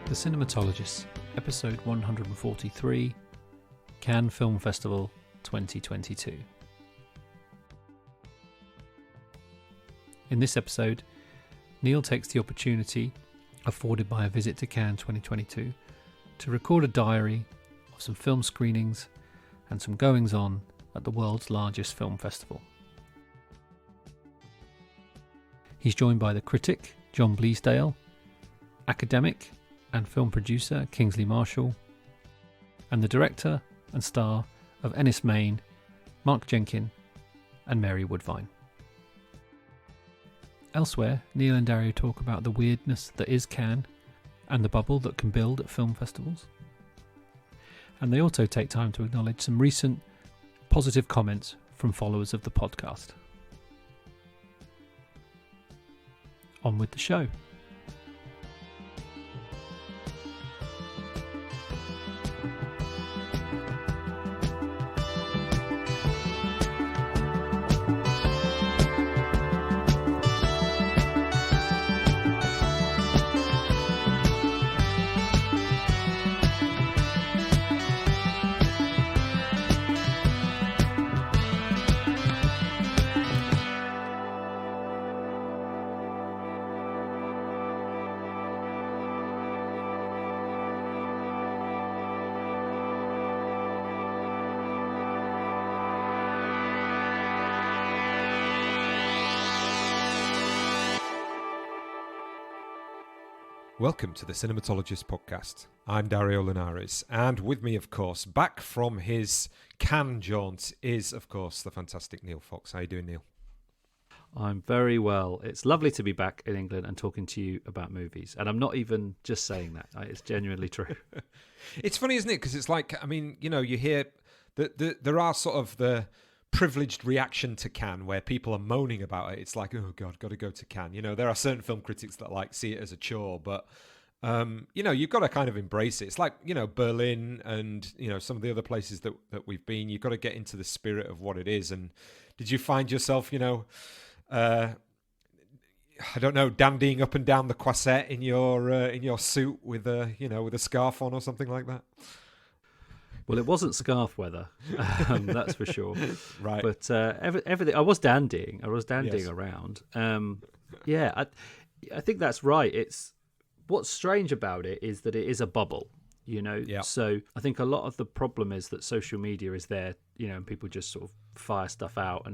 The Cinematologists, episode 143, Cannes Film Festival 2022. In this episode, Neil takes the opportunity afforded by a visit to Cannes 2022 to record a diary of some film screenings and some goings-on at the world's largest film festival. He's joined by the critic, John Bleasdale, academic and film producer Kingsley Marshall, and the director and star of Enys Men, Mark Jenkin and Mary Woodvine. Elsewhere, Neil and Dario talk about the weirdness that is Cannes and the bubble that can build at film festivals. And they also take time to acknowledge some recent positive comments from followers of the podcast. On with the show. Welcome to the Cinematologist podcast. I'm Dario Linares, and with me, of course, back from his Cannes jaunt is, of course, the fantastic Neil Fox. How you doing, Neil? I'm very well. It's lovely to be back in England and talking to you about movies. And I'm not even just saying that. It's genuinely true. It's funny, isn't it? Because it's like, I mean, you know, you hear that there are sort of the privileged reaction to Cannes where people are moaning about it. It's like, oh God, got to go to Cannes. You know, there are certain film critics that like see it as a chore, but you know, you've got to kind of embrace it. It's like, you know, Berlin and, you know, some of the other places that we've been. You've got to get into the spirit of what it is. And did you find yourself, you know, I don't know, dandying up and down the Croisette in your suit with a, you know, with a scarf on or something like that? Well, it wasn't scarf weather, that's for sure. Right. But everything, I was dandying Yes. around. Yeah, I think that's right. It's what's strange about it is that it is a bubble, you know. Yeah. So I think a lot of the problem is that social media is there, you know, and people just sort of fire stuff out.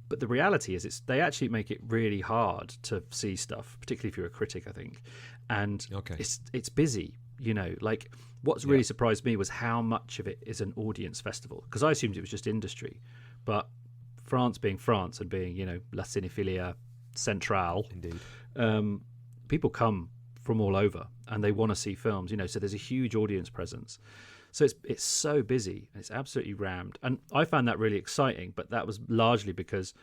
But the reality is, they actually make it really hard to see stuff, particularly if you're a critic, I think. And it's busy, you know, like. What's really surprised me was how much of it is an audience festival, because I assumed it was just industry. But France being France and being, you know, La Cinephilia Centrale, Indeed. People come from all over and they want to see films, you know, so there's a huge audience presence. So it's so busy and it's absolutely rammed. And I found that really exciting, but that was largely because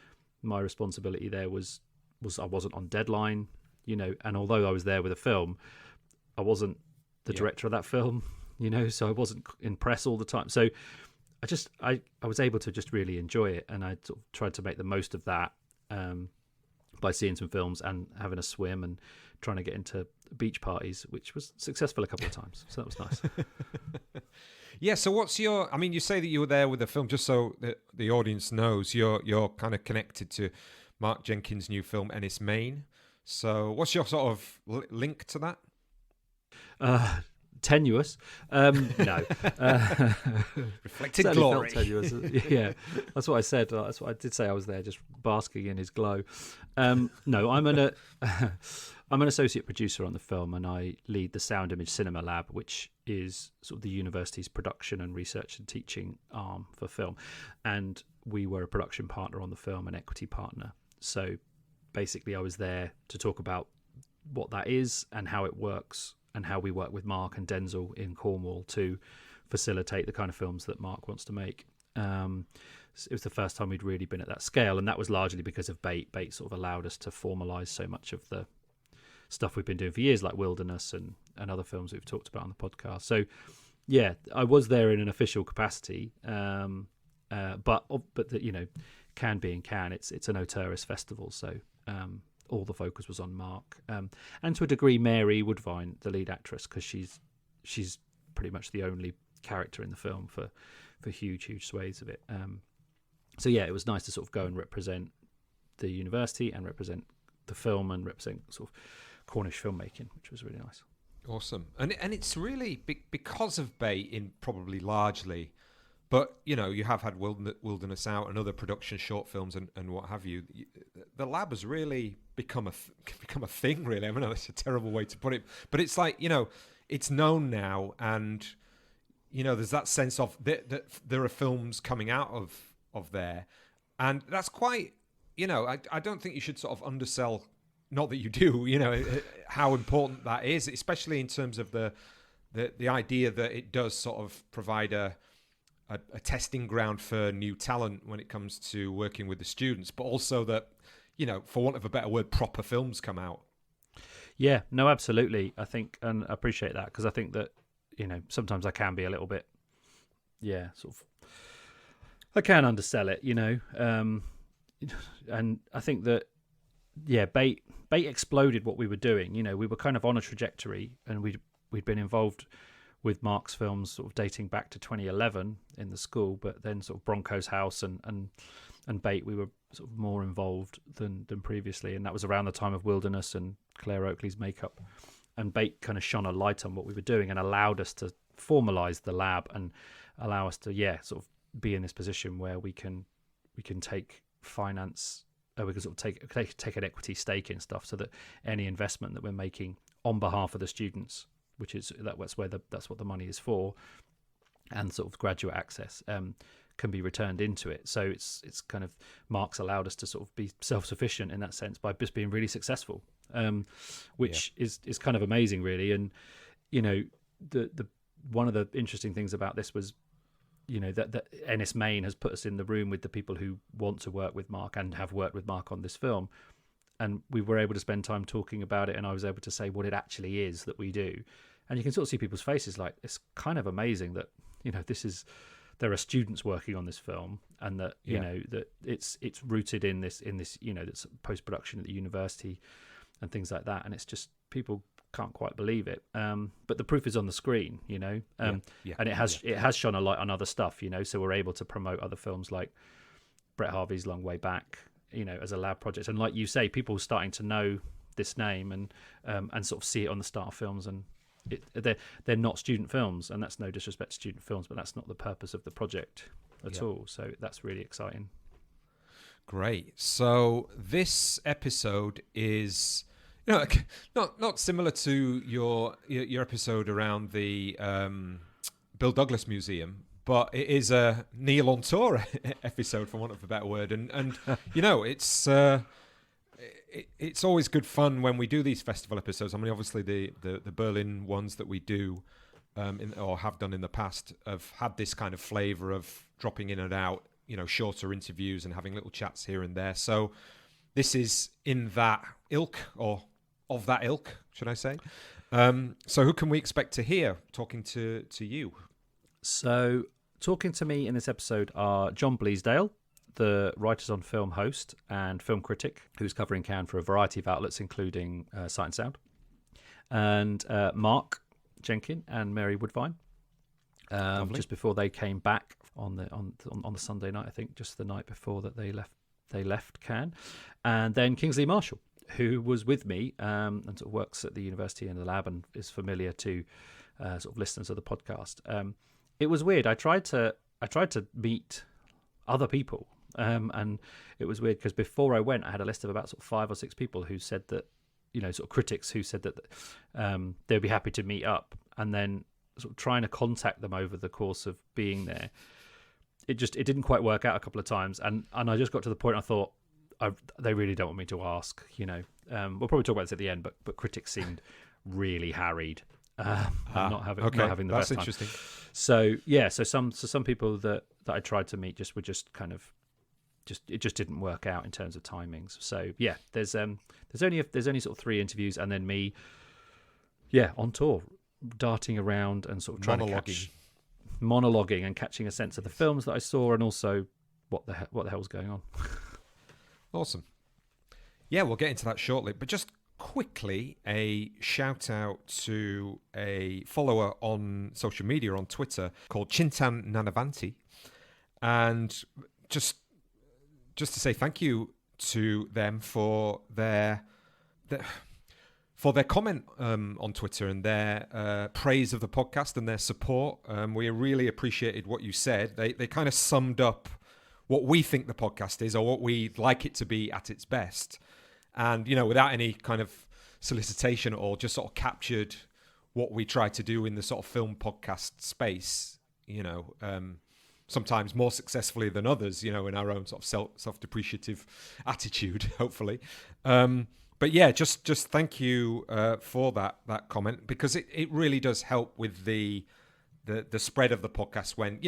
my responsibility there was I wasn't on deadline, you know, and although I was there with a film, I wasn't the director of that film, you know, so I wasn't in press all the time. So I was able to just really enjoy it, and I sort of tried to make the most of that by seeing some films and having a swim and trying to get into beach parties, which was successful a couple of times. So that was nice. Yeah, so what's your... I mean, you say that you were there with the film, just so the audience knows, you're kind of connected to Mark Jenkin's new film, Enys Men. So what's your sort of link to that? Tenuous. No. Reflected glory. Tenuous. Yeah, that's what I said. That's what I did say. I was there just basking in his glow. No, I'm an associate producer on the film, and I lead the Sound Image Cinema Lab, which is sort of the university's production and research and teaching arm for film. And we were a production partner on the film, an equity partner. So basically I was there to talk about what that is and how it works, and how we work with Mark and Denzel in Cornwall to facilitate the kind of films that Mark wants to make. It was the first time we'd really been at that scale, and that was largely because of Bait. Bait sort of allowed us to formalise so much of the stuff we've been doing for years, like Wilderness and other films we've talked about on the podcast. So, yeah, I was there in an official capacity, but you know, Cannes being Cannes, it's an auteurist festival, so all the focus was on Mark, and to a degree Mary Woodvine, the lead actress, because she's pretty much the only character in the film for huge swathes of it. So yeah, it was nice to sort of go and represent the university and represent the film and represent sort of Cornish filmmaking, which was really nice. Awesome. And it's really because of Bait, in probably largely, but you have had Wilderness Out and other production short films and what have you. The lab has really become a thing, really. I mean, that's a terrible way to put it, but it's like, it's known now, and there's that sense of that there are films coming out of there, and that's quite, I don't think you should sort of undersell, not that you do, how important that is, especially in terms of the idea that it does sort of provide a testing ground for new talent when it comes to working with the students, but also that, for want of a better word, proper films come out. Yeah, no, absolutely. I think, and I appreciate that, because I think that, sometimes I can be a little bit, I can undersell it, and I think that, Bait exploded what we were doing. We were kind of on a trajectory, and we'd been involved with Mark's films sort of dating back to 2011 in the school, but then sort of Bronco's House and Bait, we were sort of more involved than previously, and that was around the time of Wilderness and Claire Oakley's Makeup. And Bait kind of shone a light on what we were doing and allowed us to formalise the lab and allow us to, sort of be in this position where we can take finance, we can sort of take an equity stake in stuff, so that any investment that we're making on behalf of the students, which is that's what the money is for, and sort of graduate access, can be returned into it. So it's kind of, Mark's allowed us to sort of be self-sufficient in that sense by just being really successful, which is kind of amazing, really. And the one of the interesting things about this was, that Enys Men has put us in the room with the people who want to work with Mark and have worked with Mark on this film, and we were able to spend time talking about it, and I was able to say what it actually is that we do, and you can sort of see people's faces like, it's kind of amazing that there are students working on this film, and that that it's rooted in this that's post-production at the university and things like that, and it's just, people can't quite believe it, but the proof is on the screen, and it has shone a light on other stuff, so we're able to promote other films like Brett Harvey's Long Way Back, as a lab project, and like you say, people starting to know this name and sort of see it on the start of films, and they're not student films, and that's no disrespect to student films, but that's not the purpose of the project at all, so that's really exciting. Great. So this episode is, not similar to your episode around the Bill Douglas Museum, but it is a Neil on tour episode, for want of a better word, and it's always good fun when we do these festival episodes. I mean, obviously the Berlin ones that we do or have done in the past have had this kind of flavour of dropping in and out, shorter interviews and having little chats here and there. So this is in that ilk, or of that ilk, should I say. So who can we expect to hear talking to you? So talking to me in this episode are John Bleasdale, the Writers on Film host and film critic, who's covering Cannes for a variety of outlets, including Sight and Sound, and Mark Jenkin and Mary Woodvine. Just before they came back on the Sunday night, I think, just the night before that they left Cannes, and then Kingsley Marshall, who was with me and sort of works at the university in the lab and is familiar to sort of listeners of the podcast. It was weird. I tried to meet other people, and it was weird because before I went, I had a list of about sort of 5 or 6 people who said that, sort of critics who said that they'd be happy to meet up, and then sort of trying to contact them over the course of being there, it didn't quite work out a couple of times, and I just got to the point I thought, they really don't want me to ask, we'll probably talk about this at the end, but critics seemed really harried, not having the best time. That's interesting. So some people that I tried to meet were just kind of it just didn't work out in terms of timings. So yeah, there's only sort of 3 interviews, and then me, on tour, darting around and sort of trying to monologuing and catching a sense of the films that I saw, and also what the hell's going on. Awesome. Yeah, we'll get into that shortly. But just quickly, a shout out to a follower on social media on Twitter called Chintan Nanavanti. And just to say thank you to them for their comment on Twitter and their praise of the podcast and their support. We really appreciated what you said. They kind of summed up what we think the podcast is, or what we'd like it to be at its best. And, without any kind of solicitation at all, just sort of captured what we try to do in the sort of film podcast space, sometimes more successfully than others, in our own sort of self-depreciative attitude, hopefully. But yeah, just thank you for that comment, because it really does help with the spread of the podcast when,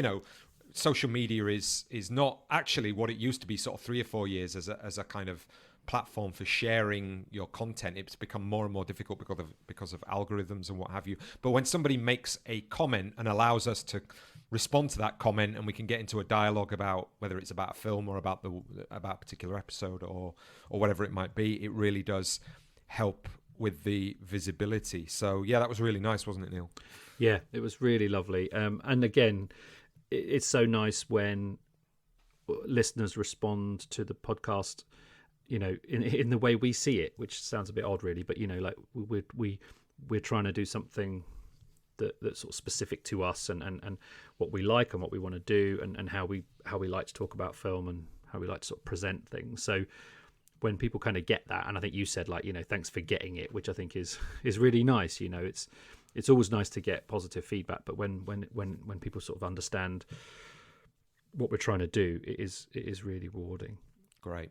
social media is not actually what it used to be sort of 3 or 4 years as a kind of platform for sharing your content. It's become more and more difficult because of algorithms and what have you. But when somebody makes a comment and allows us to respond to that comment, and we can get into a dialogue about whether it's about a film or about a particular episode or whatever it might be, it really does help with the visibility. So yeah, that was really nice, wasn't it, Neil? Yeah, it was really lovely. And again, it's so nice when listeners respond to the podcast, in the way we see it, which sounds a bit odd, really, but like we're trying to do something that's sort of specific to us and what we like and what we want to do and how we like to talk about film and how we like to sort of present things. So when people kind of get that, and I think you said thanks for getting it, which I think is really nice. It's always nice to get positive feedback, but when people sort of understand what we're trying to do, it is really rewarding. Great.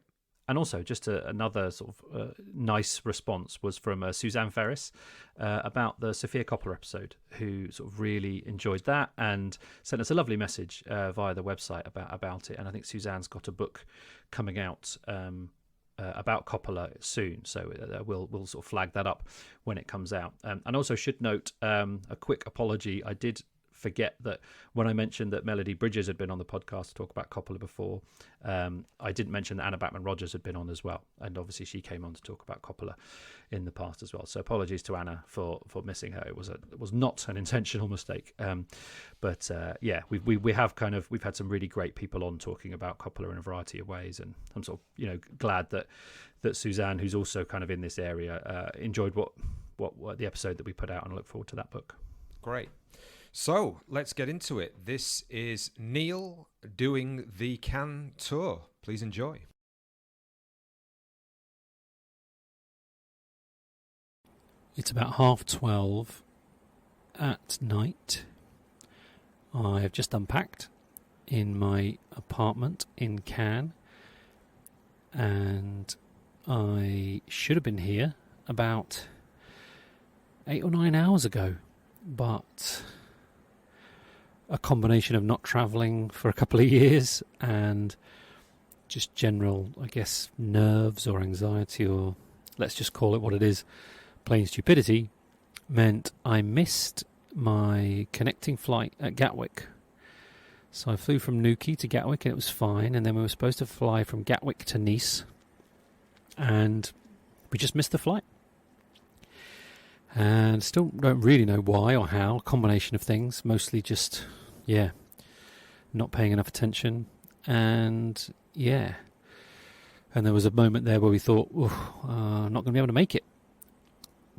And also, just another sort of nice response was from Suzanne Ferris about the Sofia Coppola episode, who sort of really enjoyed that and sent us a lovely message via the website about it. And I think Suzanne's got a book coming out about Coppola soon, so we'll sort of flag that up when it comes out. And also should note a quick apology. I did forget that when I mentioned that Melody Bridges had been on the podcast to talk about Coppola before, I didn't mention that Anna Bachman-Rogers had been on as well, and obviously she came on to talk about Coppola in the past as well. So apologies to Anna for missing her. It was not an intentional mistake, but yeah, we've had some really great people on talking about Coppola in a variety of ways, and I'm sort of glad that Suzanne, who's also kind of in this area, enjoyed what the episode that we put out, and I look forward to that book. Great. So let's get into it. This is Neil doing the Cannes tour. Please enjoy. It's about 12:30 at night. I have just unpacked in my apartment in Cannes, and I should have been here about 8 or 9 hours ago, but a combination of not travelling for a couple of years and just general, I guess, nerves or anxiety, or let's just call it what it is, plain stupidity, meant I missed my connecting flight at Gatwick. So I flew from Newquay to Gatwick and it was fine, and then we were supposed to fly from Gatwick to Nice, and we just missed the flight. And still don't really know why or how. A combination of things, mostly just, not paying enough attention. And, and there was a moment there where we thought, not going to be able to make it.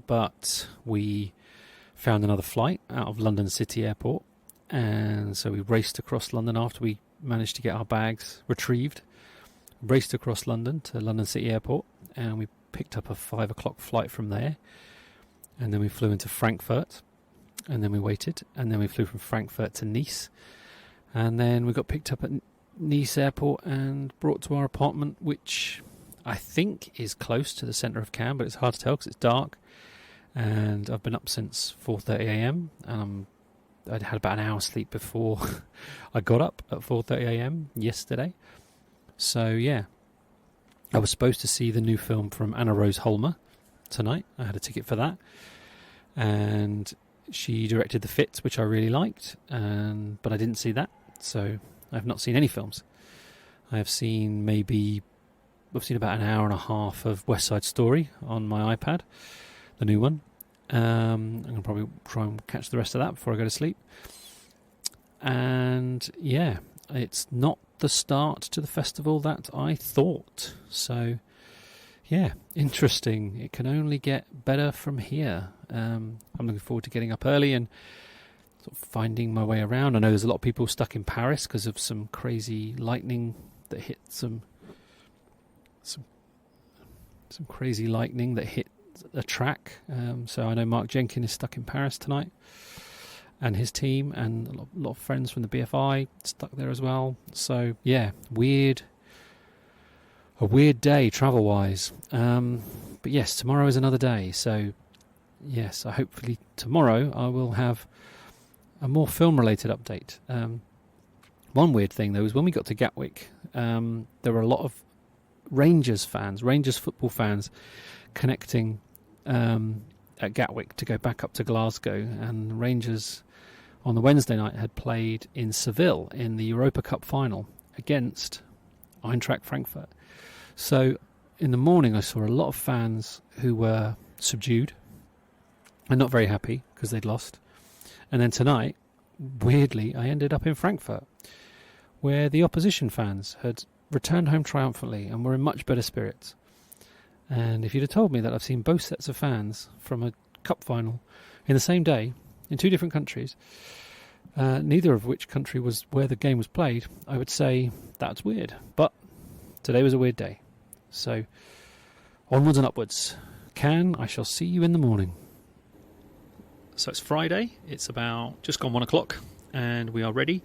But we found another flight out of London City Airport. And so we raced across London after we managed to get our bags retrieved. Raced across London to London City Airport. And we picked up a 5 o'clock flight from there. And then we flew into Frankfurt, and then we waited, and then we flew from Frankfurt to Nice, and then we got picked up at Nice airport and brought to our apartment, which I think is close to the centre of Cannes, but it's hard to tell because it's dark, and I've been up since 4:30 a.m, and I'd had about an hour's sleep before I got up at 4:30 a.m. yesterday. So yeah, I was supposed to see the new film from Anna Rose Holmer tonight. I had a ticket for that, and she directed The Fits, which I really liked, but I didn't see that, so I've not seen any films. I have seen maybe I've seen about an hour and a half of West Side Story on my iPad, the new one. I'm going to probably try and catch the rest of that before I go to sleep. And yeah, it's not the start to the festival that I thought. So yeah, interesting. It can only get better from here. I'm looking forward to getting up early and sort of finding my way around. I know there's a lot of people stuck in Paris because of some crazy lightning that hit some crazy lightning that hit a track. So I know Mark Jenkin is stuck in Paris tonight, and his team, and a lot of friends from the BFI stuck there as well. So yeah, a weird day travel wise. But yes, tomorrow is another day. So yes, hopefully tomorrow I will have a more film related update. One weird thing though is when we got to Gatwick, there were a lot of Rangers football fans connecting at Gatwick to go back up to Glasgow, and Rangers on the Wednesday night had played in Seville in the Europa Cup final against Eintracht Frankfurt. So in the morning I saw a lot of fans who were subdued and not very happy because they'd lost. And then tonight, weirdly, I ended up in Frankfurt, where the opposition fans had returned home triumphantly and were in much better spirits. And if you'd have told me that I've seen both sets of fans from a cup final in the same day in two different countries, neither of which country was where the game was played, I would say that's weird. But today was a weird day. So onwards and upwards. Cannes, I shall see you in the morning. So it's Friday. It's about just gone 1 o'clock, and we are ready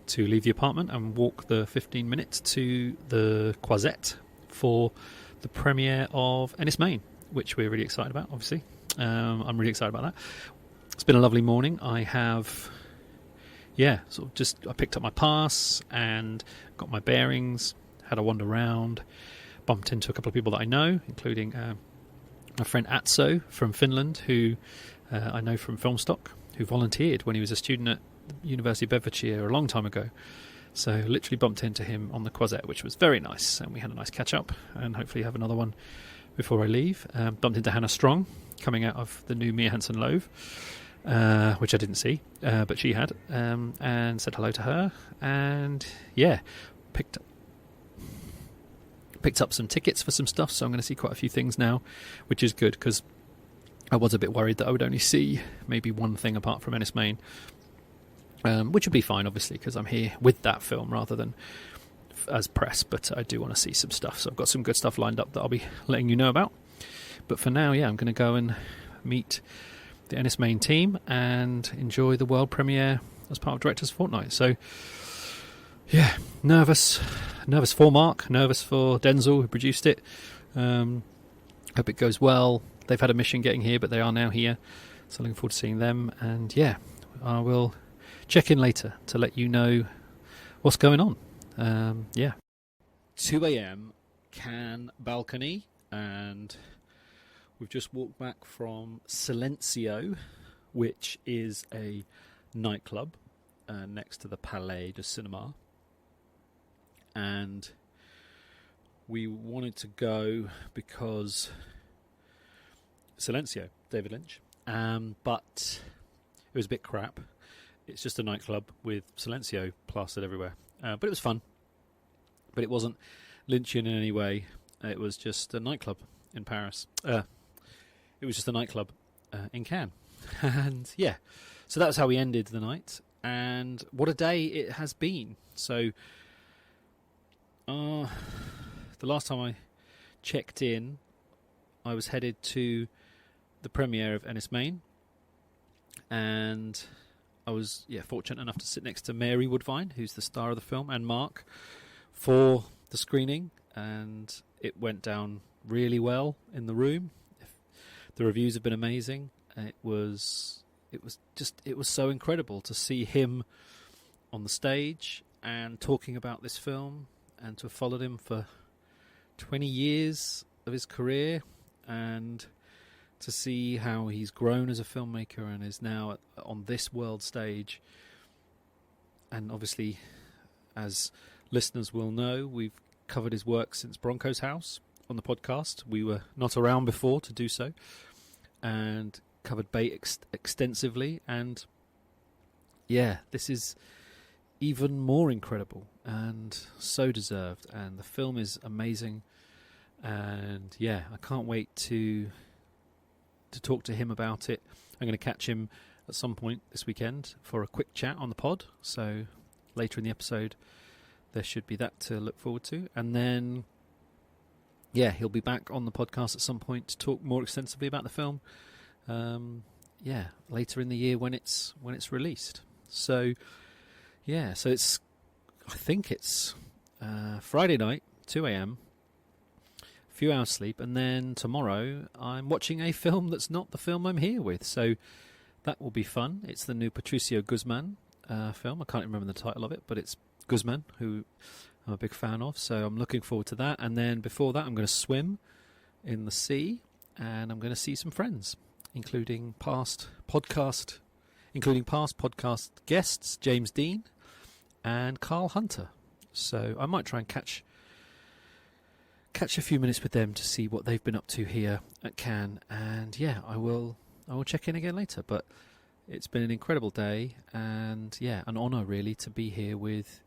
to leave the apartment and walk the 15 minutes to the Croisette for the premiere of Enys Men, which we're really excited about, obviously. I'm really excited about that. It's been a lovely morning. I have, I picked up my pass and got my bearings, had a wander around, bumped into a couple of people that I know, including my friend Atso from Finland, who I know from Filmstock, who volunteered when he was a student at the University of Bedfordshire a long time ago. So literally bumped into him on the Croisette, which was very nice, and we had a nice catch-up, and hopefully have another one before I leave. Bumped into Hannah Strong, coming out of the new Mia Hansen Løve, which I didn't see, but she had, and said hello to her, and yeah, picked up some tickets for some stuff, so I'm going to see quite a few things now, which is good, because I was a bit worried that I would only see maybe one thing apart from Enys Men, which would be fine, obviously, because I'm here with that film rather than as press, but I do want to see some stuff, so I've got some good stuff lined up that I'll be letting you know about. But for now, I'm going to go and meet the Enys Men team and enjoy the world premiere as part of Director's Fortnight. So yeah, nervous for Mark, nervous for Denzel, who produced it. Hope it goes well. They've had a mission getting here, but they are now here, so looking forward to seeing them. And yeah, I will check in later to let you know what's going on. 2 a.m. Cannes balcony, and we've just walked back from Silencio, which is a nightclub next to the Palais de Cinema, and we wanted to go because Silencio, David Lynch, but it was a bit crap. It's just a nightclub with Silencio plastered everywhere, but it was fun. But it wasn't Lynchian in any way. It was just a nightclub in Paris. It was just a nightclub in Cannes. And yeah, so that was how we ended the night. And what a day it has been. So the last time I checked in, I was headed to the premiere of Enys Men. And I was fortunate enough to sit next to Mary Woodvine, who's the star of the film, and Mark for the screening, and it went down really well in the room. The reviews have been amazing. It was so incredible to see him on the stage and talking about this film, and to have followed him for 20 years of his career, and to see how he's grown as a filmmaker and is now on this world stage. And obviously, as listeners will know, we've covered his work since Bronco's House on the podcast. We were not around before to do so, and covered Bait extensively. And yeah, this is even more incredible and so deserved. And the film is amazing. And yeah, I can't wait to talk to him about it. I'm going to catch him at some point this weekend for a quick chat on the pod. So later in the episode, there should be that to look forward to. And then, yeah, he'll be back on the podcast at some point to talk more extensively about the film. Yeah, later in the year when it's released. So, yeah, so I think it's Friday night, 2 a.m., a few hours sleep, and then tomorrow I'm watching a film that's not the film I'm here with. So that will be fun. It's the new Patricio Guzmán film. I can't remember the title of it, but it's Guzmán, who I'm a big fan of. So I'm looking forward to that. And then before that, I'm going to swim in the sea, and I'm going to see some friends, including past podcast guests, James Dean and Carl Hunter. So I might try and catch a few minutes with them to see what they've been up to here at Cannes. And yeah, I will check in again later. But it's been an incredible day, and yeah, an honour really to be here with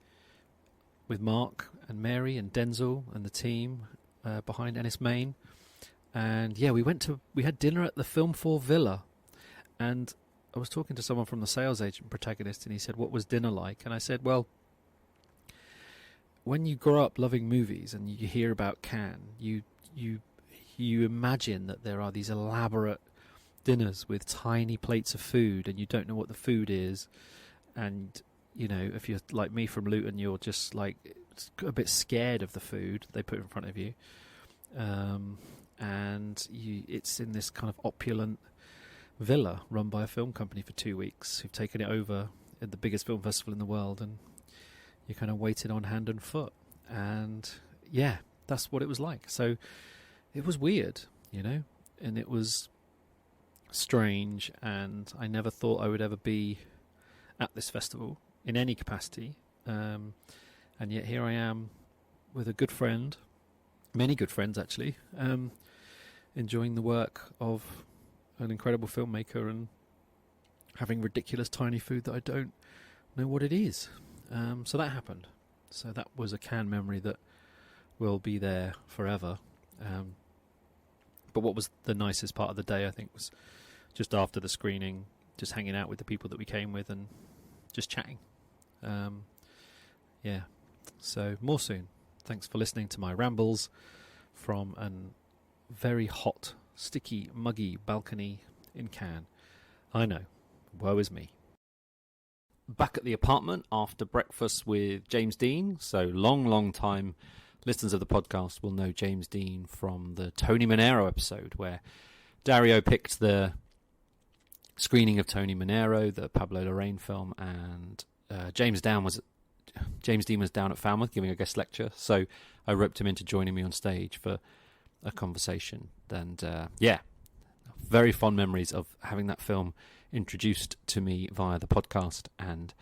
Mark and Mary and Denzel and the team behind Enys Men. And yeah, we had dinner at the Film 4 Villa, and I was talking to someone from the sales agent protagonist, and he said, what was dinner like? And I said, well, when you grow up loving movies and you hear about Cannes, you imagine that there are these elaborate dinners with tiny plates of food, and you don't know what the food is. And, you know, if you're like me from Luton, you're just like a bit scared of the food they put in front of you. And it's in this kind of opulent villa run by a film company for 2 weeks who've taken it over at the biggest film festival in the world, and you kind of waited on hand and foot. And yeah, that's what it was like. So it was weird, you know, and it was strange, and I never thought I would ever be at this festival in any capacity. And yet here I am with a good friend, many good friends actually, enjoying the work of an incredible filmmaker and having ridiculous tiny food that I don't know what it is. So that happened. So that was a Cannes memory that will be there forever. But what was the nicest part of the day, I think, was just after the screening, just hanging out with the people that we came with and just chatting. Yeah. So more soon. Thanks for listening to my rambles from a very hot, sticky, muggy balcony in Cannes. I know. Woe is me. Back at the apartment after breakfast with James Dean. So long time listeners of the podcast will know James Dean from the Tony Manero episode, where Dario picked the screening of Tony Manero, the Pablo Larraín film, and James Dean was down at Falmouth giving a guest lecture. So I roped him into joining me on stage for a conversation. And yeah, very fond memories of having that film introduced to me via the podcast. And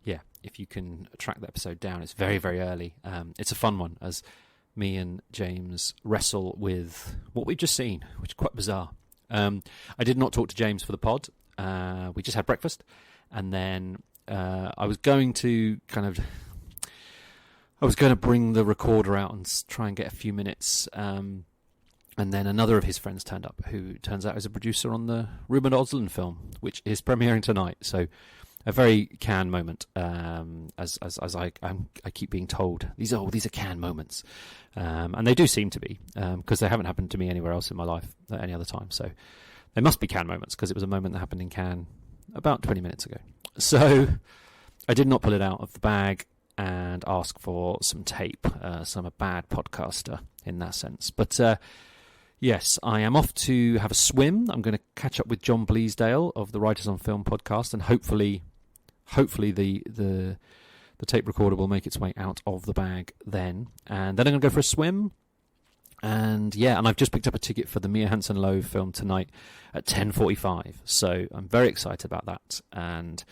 yeah, if you can track the episode down, it's very early. It's a fun one as me and James wrestle with what we've just seen, which is quite bizarre. I did not talk to James for the pod. We just had breakfast, and then I was going to bring the recorder out and try and get a few minutes. And then another of his friends turned up, who turns out is a producer on the Ruben Östlund film, which is premiering tonight. So a very Cannes moment, as I keep being told. These are Cannes moments, and they do seem to be, because they haven't happened to me anywhere else in my life at any other time. So they must be Cannes moments, because it was a moment that happened in Cannes about 20 minutes ago. So I did not pull it out of the bag and ask for some tape. So I'm a bad podcaster in that sense. But yes, I am off to have a swim. I'm going to catch up with John Bleasdale of the Writers on Film podcast, and hopefully the tape recorder will make its way out of the bag then. And then I'm going to go for a swim. And yeah, and I've just picked up a ticket for the Mia Hansen Løve film tonight at 10:45. So I'm very excited about that. And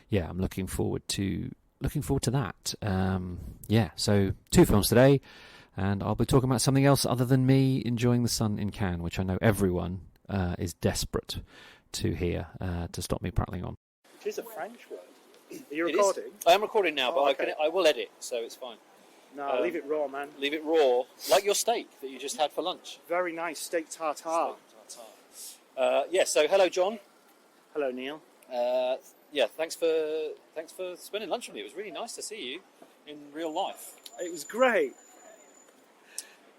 yeah, I'm looking forward to that. Yeah, so 2 films today. and I'll be talking about something else other than me enjoying the sun in Cannes, which I know everyone is desperate to hear to stop me prattling on. It is a French word. Are you recording? I am recording now, but okay. I will edit, so it's fine. No, leave it raw, man. Leave it raw, like your steak that you just had for lunch. Very nice steak tartare. So hello, John. Hello, Neil. Thanks for spending lunch with me. It was really nice to see you in real life. It was great.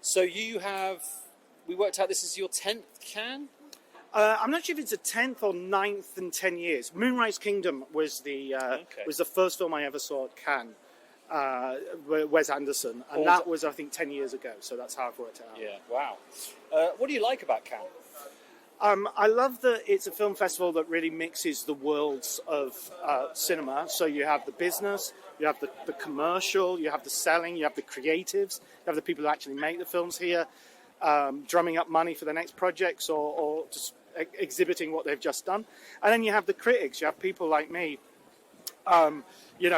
So we worked out this is your 10th Cannes? I'm not sure if it's a 10th or 9th in 10 years. Moonrise Kingdom was the first film I ever saw at Cannes. Wes Anderson, and that was, I think, 10 years ago, so that's how I've worked it out. Yeah, wow. What do you like about Cannes? I love that it's a film festival that really mixes the worlds of cinema. So you have the business, you have the commercial, you have the selling, you have the creatives, you have the people who actually make the films here, drumming up money for the next projects or just exhibiting what they've just done. And then you have the critics, you have people like me,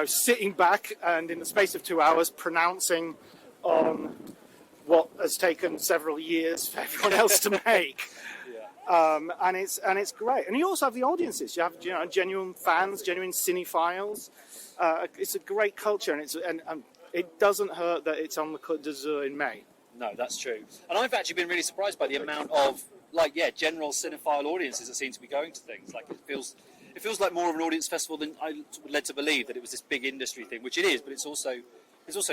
sitting back and in the space of 2 hours pronouncing on what has taken several years for everyone else to make. And it's great. And you also have the audiences. You have genuine fans, genuine cinephiles. It's a great culture, and it doesn't hurt that it's on the Côte d'Azur in May. No, that's true. And I've actually been really surprised by the amount of general cinephile audiences that seem to be going to things. Like it feels like more of an audience festival than I was led to believe, that it was this big industry thing, which it is, but it's also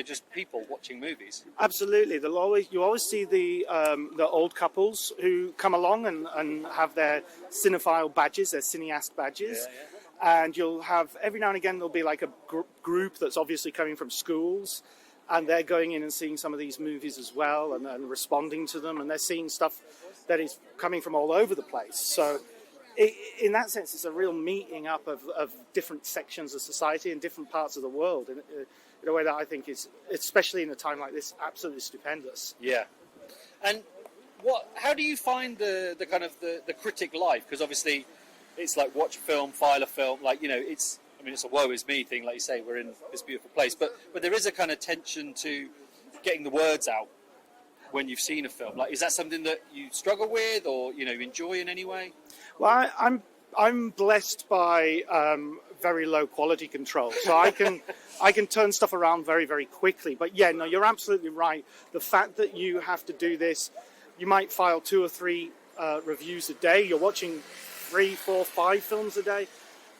just people watching movies. Absolutely. You always see the old couples who come along and have their cinephile badges, their cineast badges. Yeah. And you'll have, every now and again, there'll be like a group that's obviously coming from schools, and they're going in and seeing some of these movies as well and responding to them, and they're seeing stuff that is coming from all over the place. So in that sense, it's a real meeting up of different sections of society and different parts of the world in a way that I think is, especially in a time like this, absolutely stupendous. Yeah. And how do you find the kind of the critic life? Because obviously it's like watch a film, file a film, it's a woe is me thing, like you say, we're in this beautiful place. But there is a kind of tension to getting the words out when you've seen a film. Like, is that something that you struggle with or, enjoy in any way? Well, I'm blessed by very low quality control, so I can turn stuff around very, very quickly. But yeah, no, you're absolutely right. The fact that you have to do this, you might file 2 or 3 reviews a day. You're watching 3, 4, 5 films a day,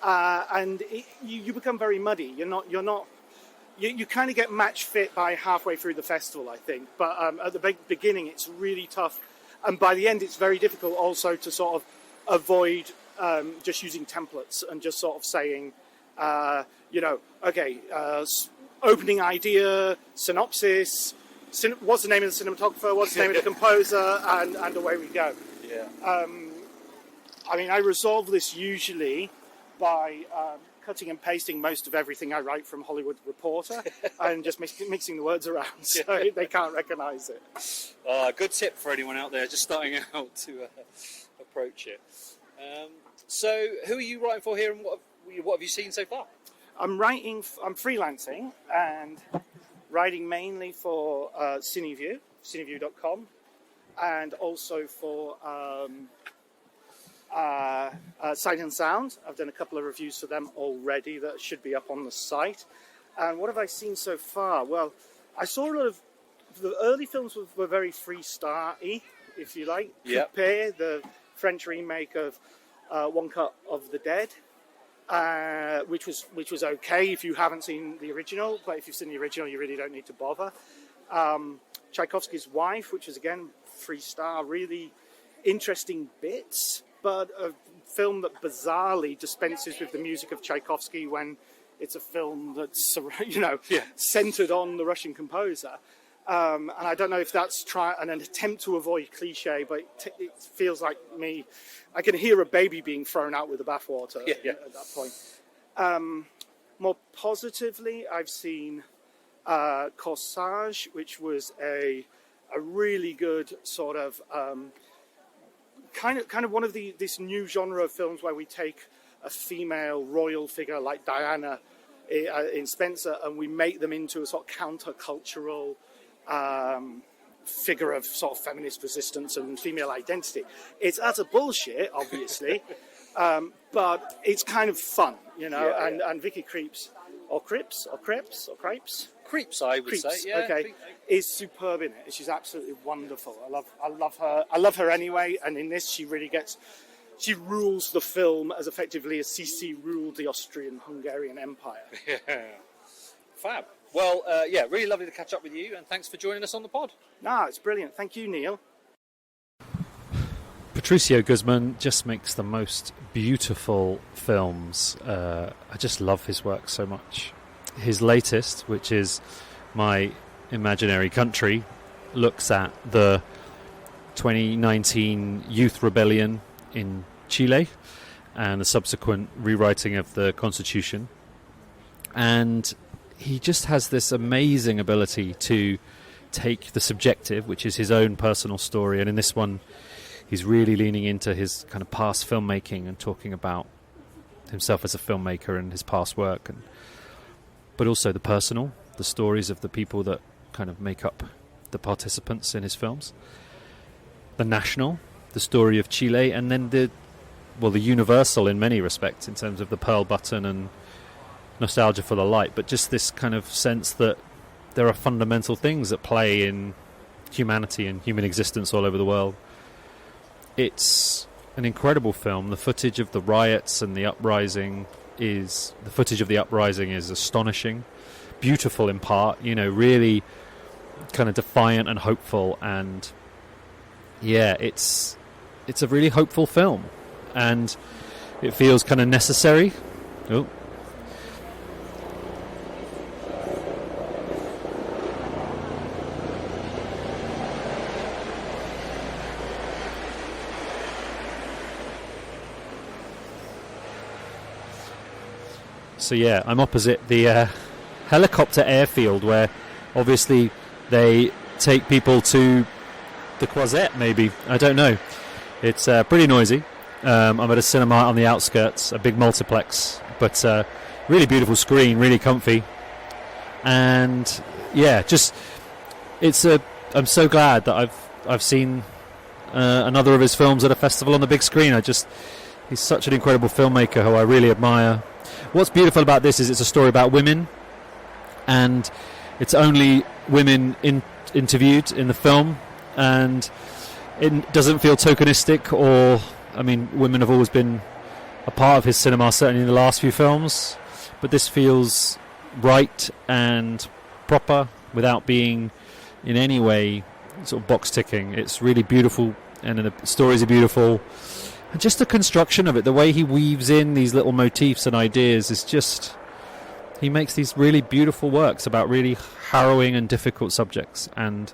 and you become very muddy. You kind of get match fit by halfway through the festival, I think. But at the beginning, it's really tough, and by the end, it's very difficult also to sort of avoid just using templates and just sort of saying, opening idea, synopsis, what's the name of the cinematographer, what's the name of the composer, and away we go. Yeah. I resolve this usually by cutting and pasting most of everything I write from Hollywood Reporter and just mixing the words around so they can't recognise it. Good tip for anyone out there just starting out to approach it. So who are you writing for here, and what have you seen so far? I'm freelancing and writing mainly for cineview.com, and also for Sight and Sound. I've done a couple of reviews for them already that should be up on the site. And what have I seen so far? Well, I saw a lot of the early films were very freestyle-y, if you like. Yep. Coupé, the French remake of One Cut of the Dead, which was okay if you haven't seen the original, but if you've seen the original, you really don't need to bother. Tchaikovsky's Wife, which is again freestyle, really interesting bits, but a film that bizarrely dispenses with the music of Tchaikovsky when it's a film that's centered on the Russian composer. And I don't know if that's an attempt to avoid cliche, but it feels like me. I can hear a baby being thrown out with the bathwater at that point. More positively, I've seen Corsage, which was a really good sort of kind of one of this new genre of films where we take a female royal figure like Diana in Spencer and we make them into a sort of countercultural figure of sort of feminist resistance and female identity. It's utter bullshit, obviously, but it's kind of fun, you know. And Vicky Creeps, or Cripes, Creeps, I would say. Yeah. Okay, is superb in it. She's absolutely wonderful. I love her. I love her anyway. And in this, she rules the film as effectively as Sisi ruled the Austrian-Hungarian Empire. Yeah. Fab. Well, really lovely to catch up with you, and thanks for joining us on the pod. No, it's brilliant. Thank you, Neil. Patricio Guzmán just makes the most beautiful films. I just love his work so much. His latest, which is My Imaginary Country, looks at the 2019 youth rebellion in Chile and the subsequent rewriting of the constitution. And he just has this amazing ability to take the subjective, which is his own personal story, and in this one he's really leaning into his kind of past filmmaking and talking about himself as a filmmaker and his past work, but also the personal, the stories of the people that kind of make up the participants in his films. The national, the story of Chile, and then the universal in many respects in terms of the pearl button and nostalgia for the light, but just this kind of sense that there are fundamental things at play in humanity and human existence all over the world. It's an incredible film. The footage of the riots and the uprising is astonishing, beautiful in part, you know, really kind of defiant and hopeful, and it's a really hopeful film, and it feels kind of necessary. So I'm opposite the helicopter airfield, where obviously they take people to the Croisette, maybe. I don't know. It's pretty noisy. I'm at a cinema on the outskirts, a big multiplex, but really beautiful screen, really comfy. And I'm so glad that I've seen another of his films at a festival on the big screen. He's such an incredible filmmaker who I really admire. What's beautiful about this is it's a story about women, and it's only women interviewed in the film, and it doesn't feel tokenistic women have always been a part of his cinema, certainly in the last few films, but this feels right and proper without being in any way sort of box ticking. It's really beautiful, and the stories are beautiful. And just the construction of it, the way he weaves in these little motifs and ideas is just... He makes these really beautiful works about really harrowing and difficult subjects, and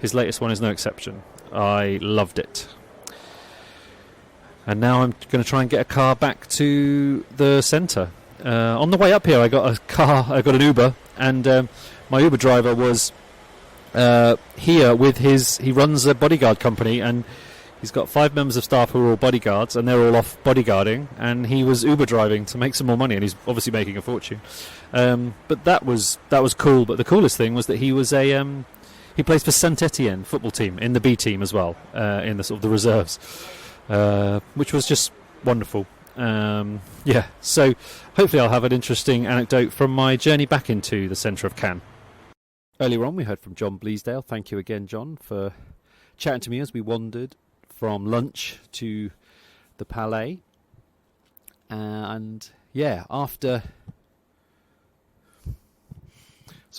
his latest one is no exception. I loved it. And now I'm going to try and get a car back to the centre. On the way up here, I got an Uber, and my Uber driver was here with he runs a bodyguard company, and he's got 5 members of staff who are all bodyguards, and they're all off bodyguarding, and he was Uber driving to make some more money, and he's obviously making a fortune. But that was cool. But the coolest thing was that he was he plays for Saint-Etienne football team in the B team as well, in the sort of the reserves, which was just wonderful. So hopefully I'll have an interesting anecdote from my journey back into the centre of Cannes. Earlier on we heard from John Bleasdale. Thank you again, John, for chatting to me as we wandered from lunch to the Palais.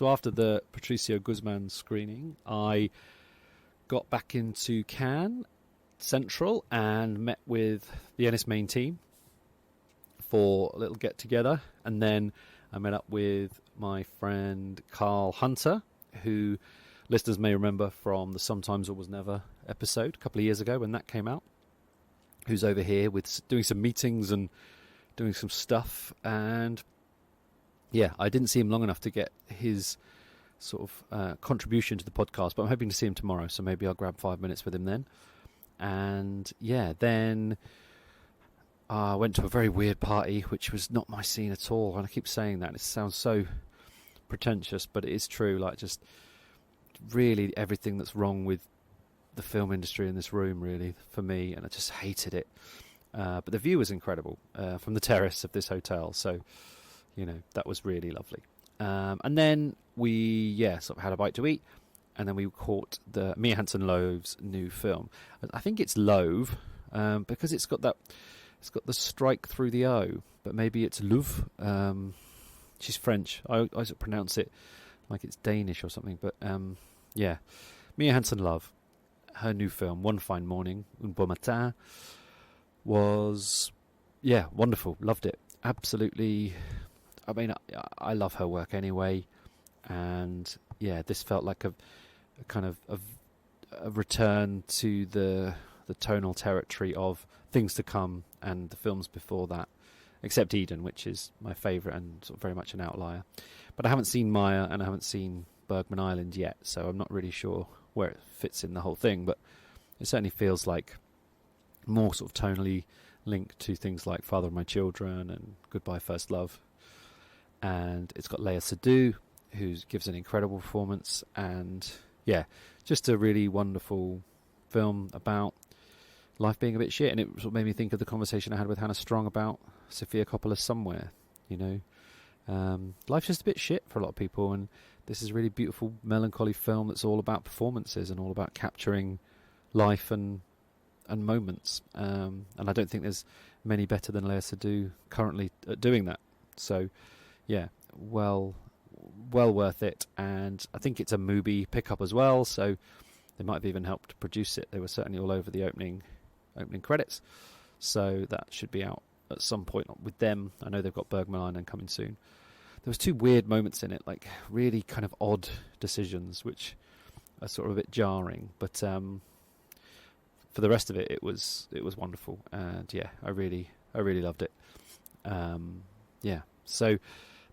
After the Patricio Guzmán screening, I got back into Cannes Central and met with the Enys Men team for a little get-together, and then I met up with my friend Carl Hunter, who listeners may remember from the Sometimes Always Never episode a couple of years ago when that came out, who's over here doing some meetings and doing some stuff. And I didn't see him long enough to get his sort of contribution to the podcast, but I'm hoping to see him tomorrow, so maybe I'll grab 5 minutes with him then. And then I went to a very weird party, which was not my scene at all, and I keep saying that, it sounds so pretentious, but it is true. Like, just really everything that's wrong with the film industry in this room, really, for me, and I just hated it. But the view was incredible from the terrace of this hotel, so, you know, that was really lovely. And then we, sort of had a bite to eat, and then we caught the Mia Hansen-Løve's new film. I think it's Løve, because it's got the strike through the O, but maybe it's Løve. She's French. I sort of pronounce it like it's Danish or something, but Mia Hansen-Løve, her new film, One Fine Morning, Un Beau Matin, was, wonderful. Loved it. Absolutely. I mean, I love her work anyway, and this felt like a kind of a return to the tonal territory of things to come and the films before that, except Eden, which is my favourite and sort of very much an outlier. But I haven't seen Maya and I haven't seen Bergman Island yet, so I'm not really sure where it fits in the whole thing, but it certainly feels like more sort of tonally linked to things like Father of My Children and Goodbye First Love. And it's got Léa Seydoux, who gives an incredible performance, and just a really wonderful film about life being a bit shit. And it sort of made me think of the conversation I had with Hannah Strong about Sofia Coppola's Somewhere. You know, life's just a bit shit for a lot of people, and this is a really beautiful, melancholy film that's all about performances and all about capturing life and moments. And I don't think there's many better than Léa Seydoux currently at doing that. So, well worth it. And I think it's a Mubi pickup as well, so they might have even helped produce it. They were certainly all over the opening credits, so that should be out at some point with them. I know they've got Bergman Island coming soon. There was 2 weird moments in it, like really kind of odd decisions, which are sort of a bit jarring. But for the rest of it, it was wonderful, and I really loved it. So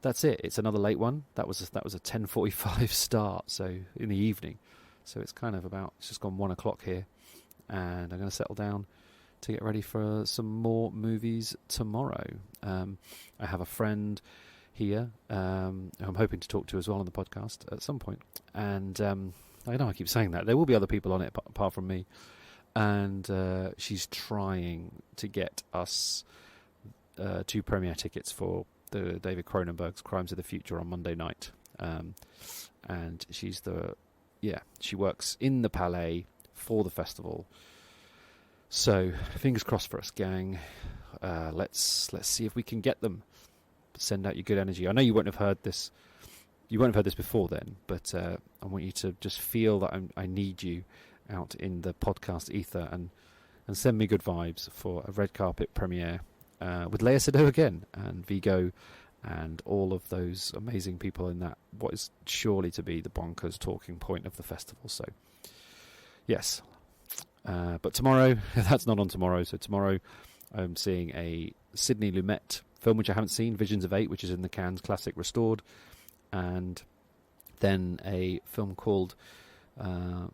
that's it. It's another late one. That was a 10:45 start, so in the evening. So it's kind of it's just gone 1 o'clock here, and I'm going to settle down to get ready for some more movies tomorrow. I have a friend here who I'm hoping to talk to as well on the podcast at some point. And I know I keep saying that. There will be other people on it apart from me. And she's trying to get us 2 premiere tickets for the David Cronenberg's Crimes of the Future on Monday night. And she's she works in the Palais for the festival. So fingers crossed for us, gang. Let's see if we can get them. Send out your good energy. I know you won't have heard this. You won't have heard this before then, but I want you to just feel that I need you out in the podcast ether and send me good vibes for a red carpet premiere with Léa Seydoux again and Vigo and all of those amazing people in that, what is surely to be the bonkers talking point of the festival. So yes, but tomorrow, that's not on tomorrow, so tomorrow I'm seeing a Sidney Lumet film which I haven't seen, Visions of 8, which is in the Cannes Classic Restored, and then a film called and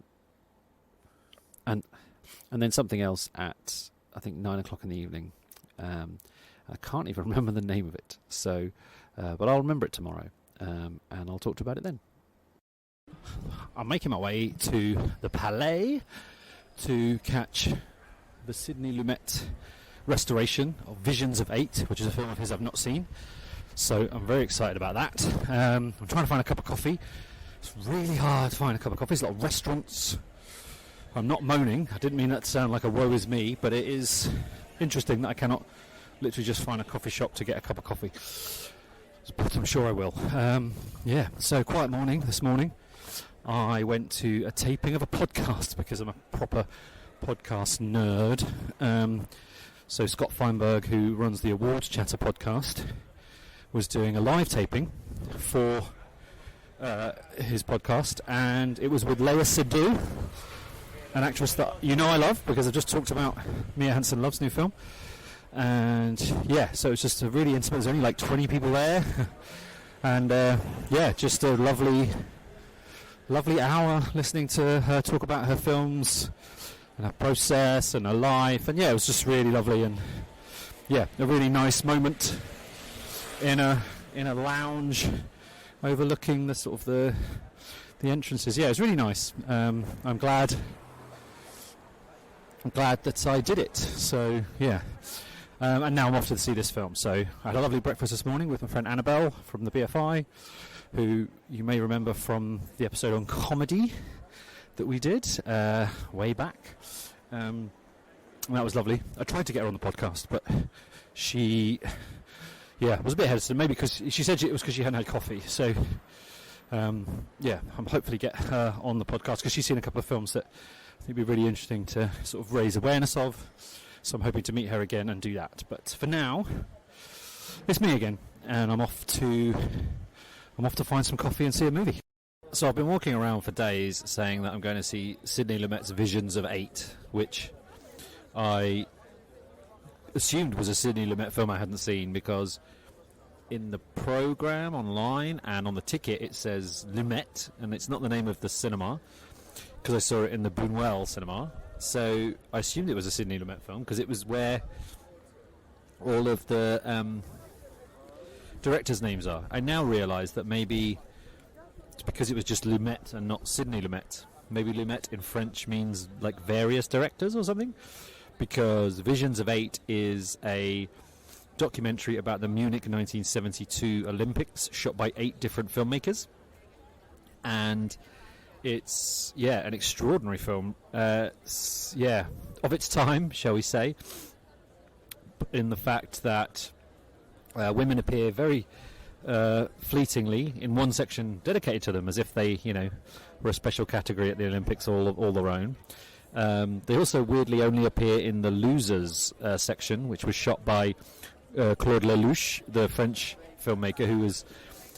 then something else at I think 9 o'clock in the evening. I can't even remember the name of it, so but I'll remember it tomorrow, and I'll talk to you about it then. I'm making my way to the Palais to catch the Sidney Lumet restoration of Visions of 8, which is a film of his I've not seen. So I'm very excited about that. I'm trying to find a cup of coffee. It's really hard to find a cup of coffee. There's a lot of restaurants. I'm not moaning. I didn't mean that to sound like a woe is me, but it is interesting that I cannot literally just find a coffee shop to get a cup of coffee. But I'm sure I will. So quiet morning this morning. I went to a taping of a podcast because I'm a proper podcast nerd. So Scott Feinberg, who runs the Awards Chatter podcast, was doing a live taping for his podcast, and it was with Léa Seydoux, an actress that I love because I've just talked about Mia Hansen-Løve's new film. And so it's just a really intimate. There's only like 20 people there, and just a lovely hour listening to her talk about her films and her process and her life. And it was just really lovely, and a really nice moment in a lounge overlooking the sort of the entrances. Yeah, it was really nice. I'm glad that I did it. So yeah, and now I'm off to see this film. So I had a lovely breakfast this morning with my friend Annabelle from the BFI, who you may remember from the episode on comedy that we did way back. And that was lovely. I tried to get her on the podcast, but she was a bit hesitant. Maybe because she said it was because she hadn't had coffee. So I'm hopefully get her on the podcast because she's seen a couple of films that I think would be really interesting to sort of raise awareness of. So I'm hoping to meet her again and do that. But for now, it's me again, and I'm off to find some coffee and see a movie. So I've been walking around for days saying that I'm going to see Sidney Lumet's Visions of 8, which I assumed was a Sidney Lumet film I hadn't seen because in the programme online and on the ticket it says Lumet, and it's not the name of the cinema because I saw it in the Buñuel cinema. So I assumed it was a Sidney Lumet film because it was where all of the directors' names are. I now realise that maybe it's because it was just Lumet and not Sidney Lumet. Maybe Lumet in French means like various directors or something, because Visions of 8 is a documentary about the Munich 1972 Olympics shot by 8 different filmmakers, and it's an extraordinary film of its time, shall we say, in the fact that women appear very fleetingly in one section dedicated to them, as if they were a special category at the Olympics all their own. They also weirdly only appear in the losers section, which was shot by Claude Lelouch, the French filmmaker,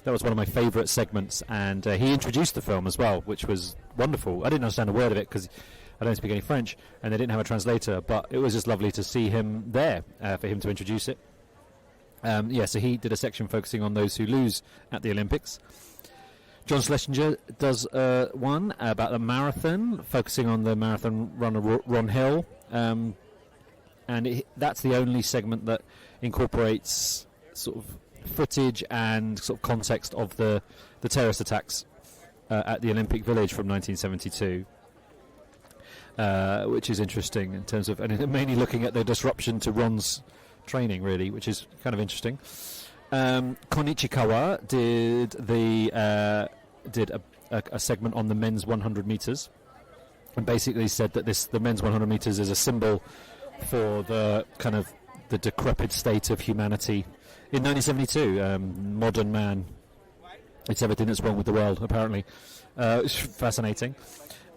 that was one of my favourite segments, and he introduced the film as well, which was wonderful. I didn't understand a word of it because I don't speak any French, and they didn't have a translator, but it was just lovely to see him there for him to introduce it. So he did a section focusing on those who lose at the Olympics. John Schlesinger does one about the marathon, focusing on the marathon runner Ron Hill, and that's the only segment that incorporates sort of footage and sort of context of the terrorist attacks at the Olympic Village from 1972, which is interesting in terms of, and mainly looking at the disruption to Ron's training, really, which is kind of interesting. Konichikawa did a segment on the men's 100 meters, and basically said that the men's 100 meters is a symbol for the kind of the decrepit state of humanity in 1972. Modern man, it's everything that's wrong with the world, apparently. It's fascinating.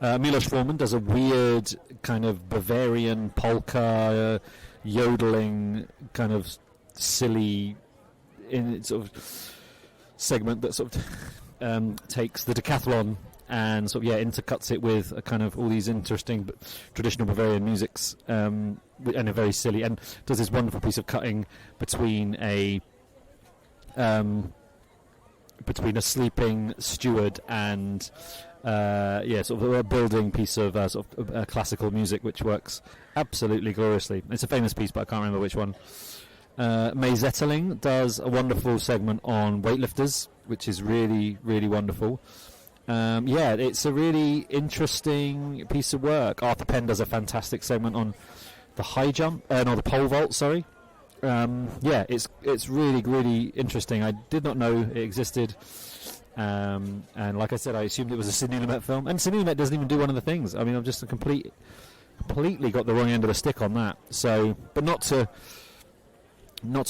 Milos Forman does a weird kind of Bavarian polka yodeling kind of silly sort of segment that sort of takes the decathlon and sort of intercuts it with a kind of all these interesting traditional Bavarian musics, and a very silly, and does this wonderful piece of cutting between a sleeping steward and sort of a building piece of classical music, which works absolutely gloriously. It's a famous piece, but I can't remember which one. May Zetterling does a wonderful segment on weightlifters, which is really, really wonderful. It's a really interesting piece of work. Arthur Penn does a fantastic segment on the high jump, the pole vault, sorry. It's really, really interesting. I did not know it existed. And like I said, I assumed it was a Sidney Lumet film, and Sidney Lumet doesn't even do one of the things. I mean, I've just completely got the wrong end of the stick on that. So, but not to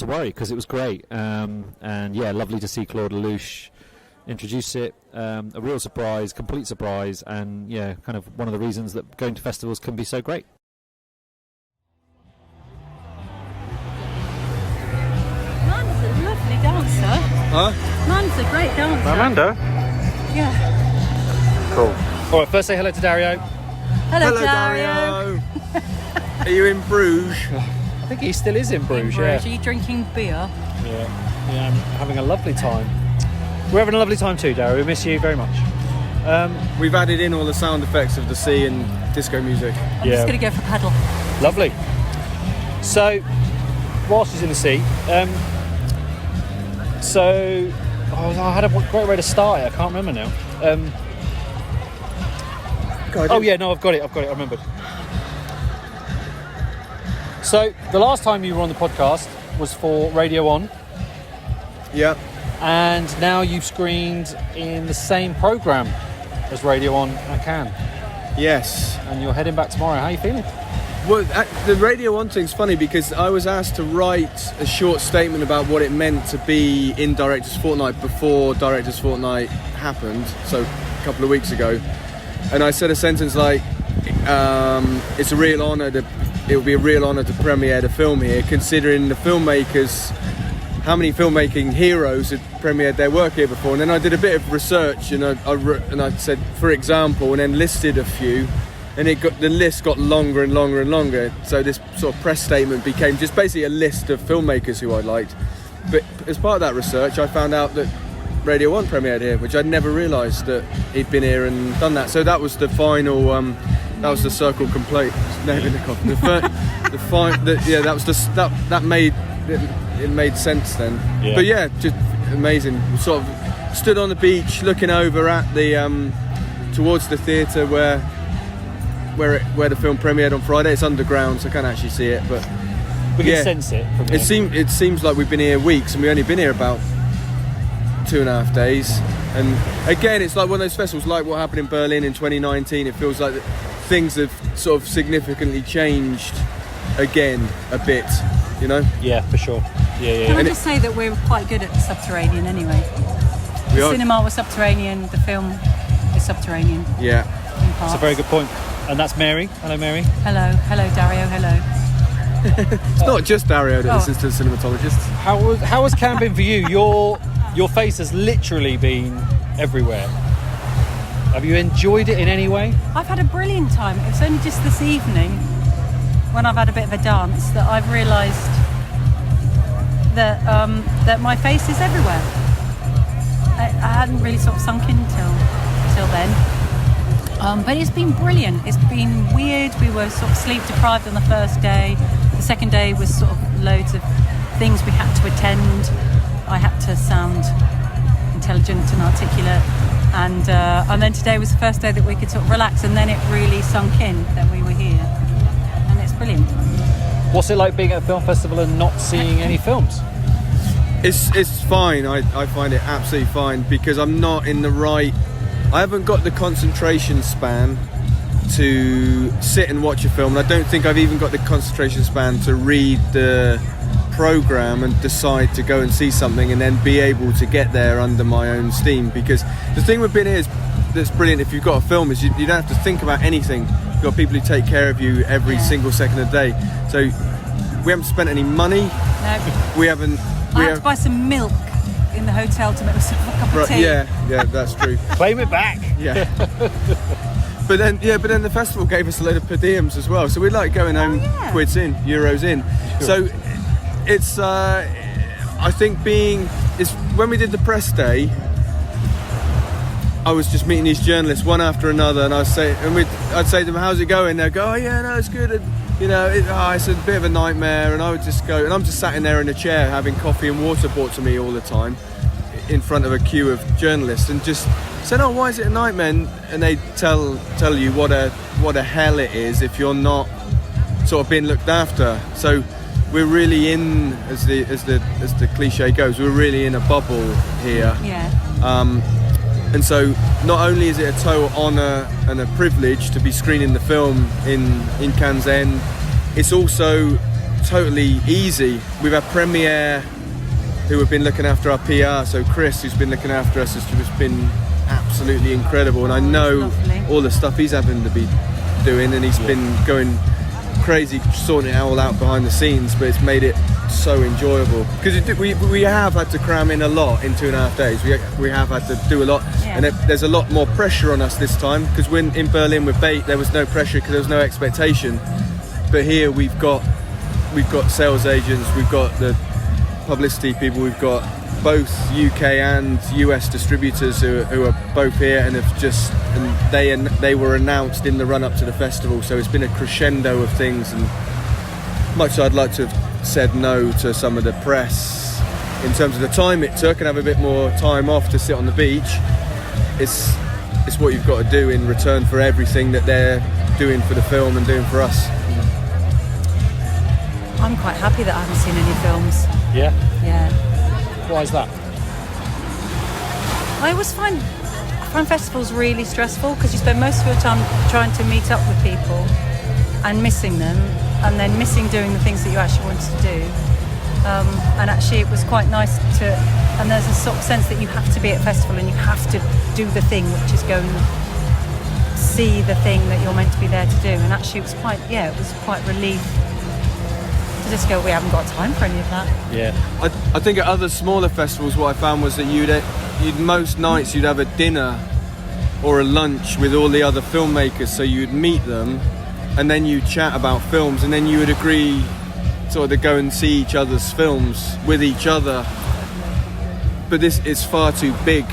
worry, because it was great. Lovely to see Claude Lelouch introduce it. A real surprise, complete surprise, and kind of one of the reasons that going to festivals can be so great. Man's a lovely dancer. Huh? Man's a great dancer. Amanda? Yeah. Cool. All right, first say hello to Dario. Hello, Dario. Are you in Bruges? I think he still is in Bruges, Are you drinking beer? Yeah, I'm having a lovely time. We're having a lovely time too, Dario. We miss you very much. We've added in all the sound effects of the sea and disco music. I'm just going to go for paddle. Lovely. So, whilst he's in the sea, I had a great way to start it. I can't remember now. Oh yeah, no, I've got it. I remembered. So the last time you were on the podcast was for Radio On. Yeah. And now you've screened in the same programme as Radio On at Cannes. Yes. And you're heading back tomorrow. How are you feeling? Well, the Radio 1 thing's funny because I was asked to write a short statement about what it meant to be in Directors Fortnight before Directors Fortnight happened, so a couple of weeks ago. And I said a sentence like, it's a real honour it would be a real honour to premiere the film here, considering the filmmakers, how many filmmaking heroes had premiered their work here before. And then I did a bit of research, and I said, for example, and then listed a few, and the list got longer and longer and longer. So this sort of press statement became just basically a list of filmmakers who I liked. But as part of that research, I found out that Radio 1 premiered here, which I'd never realised that he'd been here and done that. So that was the final. That was the circle complete. Name in the coffin. That made it made sense then. Yeah. But yeah, just amazing. We sort of stood on the beach looking over at the towards the theatre where the film premiered on Friday. It's underground, so I can't actually see it, but we can sense it from here. It seems like we've been here weeks, and we've only been here about 2.5 days. And again, it's like one of those festivals, like what happened in Berlin in 2019. It feels like things have sort of significantly changed again a bit, you know? Yeah, for sure. Yeah. Can I just say that we're quite good at the subterranean anyway? The cinema was subterranean, the film is subterranean. Yeah. That's a very good point. And that's Mary. Hello, Mary. Hello, Dario. Hello. It's not just Dario that listens to the cinematologist. How has Cannes been for you? Your face has literally been everywhere. Have you enjoyed it in any way? I've had a brilliant time. It's only just this evening, when I've had a bit of a dance, that I've realised that my face is everywhere. I hadn't really sort of sunk in till then. But it's been brilliant. It's been weird. We were sort of sleep deprived on the first day. The second day was sort of loads of things we had to attend. I had to sound intelligent and articulate. And then today was the first day that we could sort of relax, and then it really sunk in that we were here. And it's brilliant. What's it like being at a film festival and not seeing any films? It's fine. I find it absolutely fine because I'm not in the right... I haven't got the concentration span to sit and watch a film, and I don't think I've even got the concentration span to read the programme and decide to go and see something and then be able to get there under my own steam. Because the thing with being here that's brilliant if you've got a film is you don't have to think about anything. You've got people who take care of you every single second of the day. So we haven't spent any money. No. We haven't... I had to buy some milk in the hotel to make myself a cup of tea. Yeah, that's true. Claim it back. Yeah. But then the festival gave us a load of per diems as well. So we're like going home quids in, euros in. Sure. So it's I think when we did the press day, I was just meeting these journalists one after another, and I'd say to them, "How's it going?" They'd go, "Oh yeah, no, it's good." And, you know, it's a bit of a nightmare, and I would just go, and I'm just sat in there in a chair having coffee and water brought to me all the time in front of a queue of journalists, and just said, "Oh, why is it a nightmare?" And they tell you what a hell it is if you're not sort of being looked after. So we're really in, as the cliche goes, we're really in a bubble here. Yeah. And so not only is it a total honour and a privilege to be screening the film in Cannes End, it's also totally easy. We've had Premiere who have been looking after our PR, so Chris, who's been looking after us, has just been absolutely incredible. And I know all the stuff he's having to be doing, and he's been going crazy sorting it all out behind the scenes, but it's made it so enjoyable because we have had to cram in a lot in 2.5 days. We have had to do a lot, and there's a lot more pressure on us this time because when in Berlin with Bait there was no pressure because there was no expectation, but here we've got sales agents, we've got the publicity people, we've got both UK and US distributors who are both here and they were announced in the run-up to the festival, so it's been a crescendo of things. And much I'd like to have said no to some of the press in terms of the time it took and have a bit more time off to sit on the beach, it's what you've got to do in return for everything that they're doing for the film and doing for us. I'm quite happy that I haven't seen any films. Yeah? Yeah. Why is that? I always find festivals really stressful because you spend most of your time trying to meet up with people and missing them, and then missing doing the things that you actually wanted to do. And actually it was quite nice to, and there's a sort of sense that you have to be at a festival and you have to do the thing, which is go and see the thing that you're meant to be there to do. And actually it was quite relief to just go, we haven't got time for any of that. Yeah. I think at other smaller festivals what I found was that most nights you'd have a dinner or a lunch with all the other filmmakers, so you'd meet them and then you'd chat about films, and then you would agree sort of to go and see each other's films with each other. But this is far too big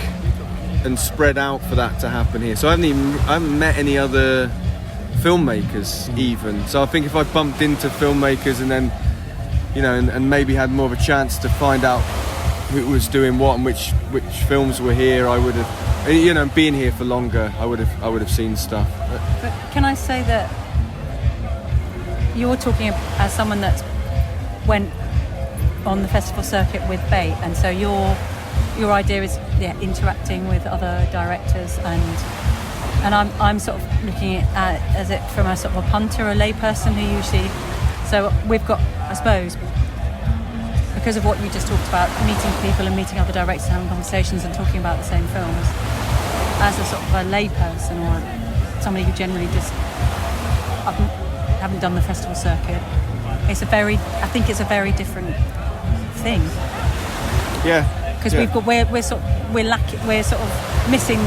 and spread out for that to happen here. So I haven't met any other filmmakers even. So I think if I bumped into filmmakers and then, you know, and maybe had more of a chance to find out who was doing what and which films were here, I would have, you know, being here for longer, I would have seen stuff. But can I say that you're talking as someone that went on the festival circuit with Bait, and so your idea is interacting with other directors, and I'm sort of looking at as it from a sort of a punter, a layperson who usually, so we've got, I suppose, because of what you just talked about, meeting people and meeting other directors and having conversations and talking about the same films, as a sort of a layperson or somebody who generally just haven't done the festival circuit, I think it's a very different thing. Yeah. Because we're sort of missing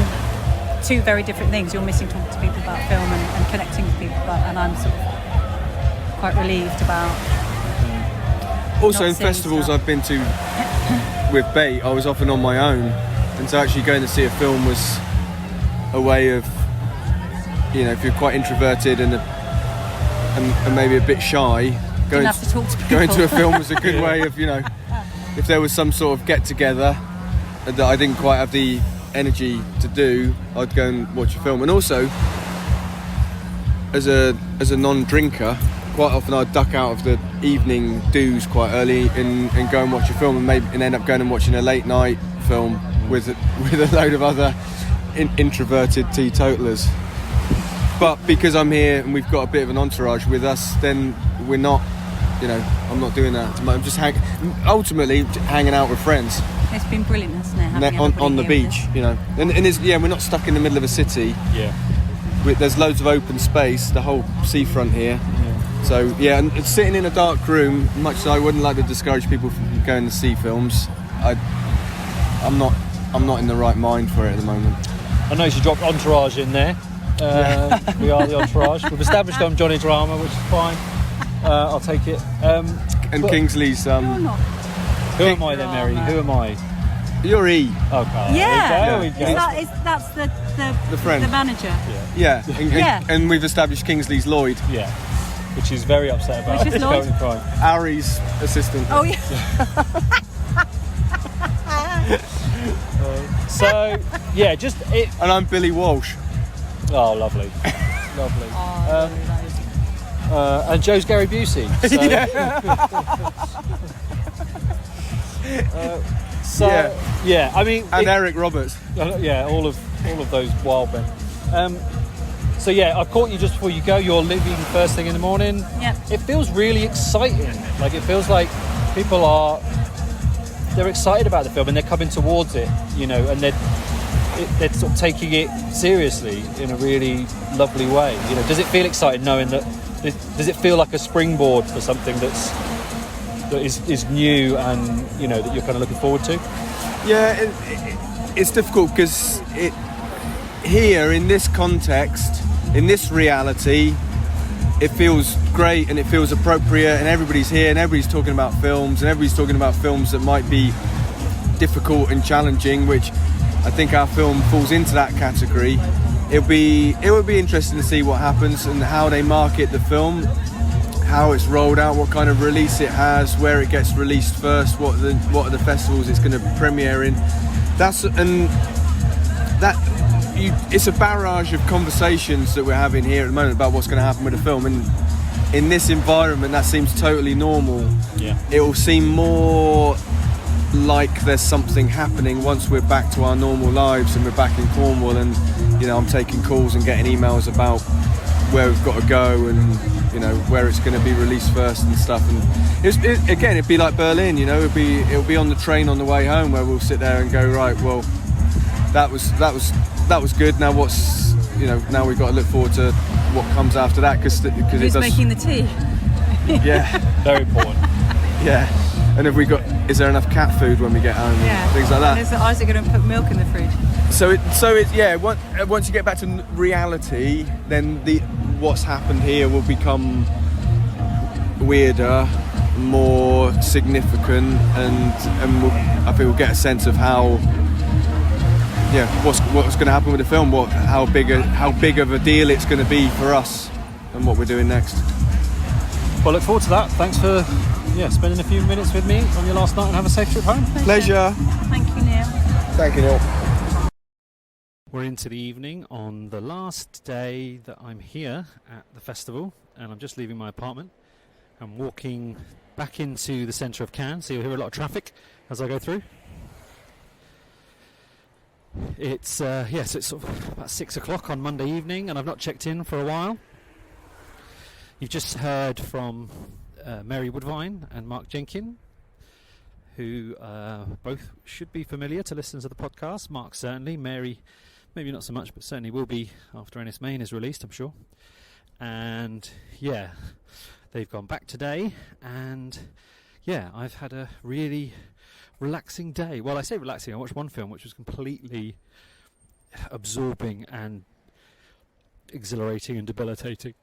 two very different things. You're missing talking to people about film and connecting with people about, and I'm sort of quite relieved about. Also in festivals I've been to with Bait, I was often on my own, and so actually going to see a film was a way of, you know, if you're quite introverted and maybe a bit shy, going to a film was a good way of, you know, if there was some sort of get together that I didn't quite have the energy to do, I'd go and watch a film. And also, as a non-drinker, quite often I'd duck out of the evening do's quite early and go and watch a film, and end up going and watching a late night film with a load of other introverted teetotalers. But because I'm here and we've got a bit of an entourage with us, then we're not, you know, I'm not doing that. I'm just ultimately hanging out with friends. It's been brilliant, hasn't it? On the beach, you know. And we're not stuck in the middle of a city. Yeah. There's loads of open space, the whole seafront here. Yeah. So, yeah, and sitting in a dark room, much as I wouldn't like to discourage people from going to see films, I'm not in the right mind for it at the moment. I noticed you dropped Entourage in there. We are the Entourage. We've established I'm Johnny Drama, which is fine. I'll take it. And Kingsley's... Who am I then, Mary? Who am I? You're E. Oh, God. Yeah. There we go. That's the friend. The manager. Yeah. And we've established Kingsley's Lloyd. Yeah. Which is very upset about. Which is Lloyd? Ari's assistant. Oh, yeah. So, yeah, just it. And I'm Billy Walsh. Oh, lovely. Lovely. And Joe's Gary Busey. So, yeah, I mean... And Eric Roberts. Yeah, all of those wild men. So, yeah, I caught you just before you go. You're leaving first thing in the morning. Yeah. It feels really exciting. Like, it feels like people they're excited about the film and they're coming towards it, you know, and they're sort of taking it seriously in a really lovely way. You know, does it feel exciting knowing that? Does it feel like a springboard for something that is new and, you know, that you're kind of looking forward to? Yeah, it's difficult because here in this context, in this reality, it feels great and it feels appropriate, and everybody's here and everybody's talking about films, and everybody's talking about films that might be difficult and challenging, which I think our film falls into that category. It would be interesting to see what happens and how they market the film, how it's rolled out, what kind of release it has, where it gets released first, what are the festivals it's going to premiere in. it's a barrage of conversations that we're having here at the moment about what's going to happen with the film, and in this environment that seems totally normal. Yeah. It will seem more like there's something happening once we're back to our normal lives and we're back in Cornwall, and I'm taking calls and getting emails about where we've got to go and where it's going to be released first and stuff. And it'd be like Berlin, it'll be on the train on the way home where we'll sit there and go, right, well, that was good. Now what's now we've got to look forward to what comes after that, because who's making the tea? Yeah. Very important. Yeah. And is there enough cat food when we get home? Yeah. Things like that. And is Isaac going to put milk in the fridge? Once you get back to reality, then what's happened here will become weirder, more significant, and I think we'll get a sense of how, what's going to happen with the film, how big of a deal it's going to be for us, and what we're doing next. Well, look forward to that. Thanks for spending a few minutes with me on your last night, and have a safe trip home. Pleasure. Thank you, Neil. Thank you, Neil. We're into the evening on the last day that I'm here at the festival, and I'm just leaving my apartment. I'm walking back into the centre of Cannes, so you'll hear a lot of traffic as I go through. It's sort of about 6 o'clock on Monday evening, and I've not checked in for a while. You've just heard from Mary Woodvine and Mark Jenkin, who both should be familiar to listeners of the podcast. Mark certainly, Mary maybe not so much, but certainly will be after Enys Men is released, I'm sure. And they've gone back today, and I've had a really relaxing day. Well, I say relaxing, I watched one film which was completely absorbing and exhilarating and debilitating.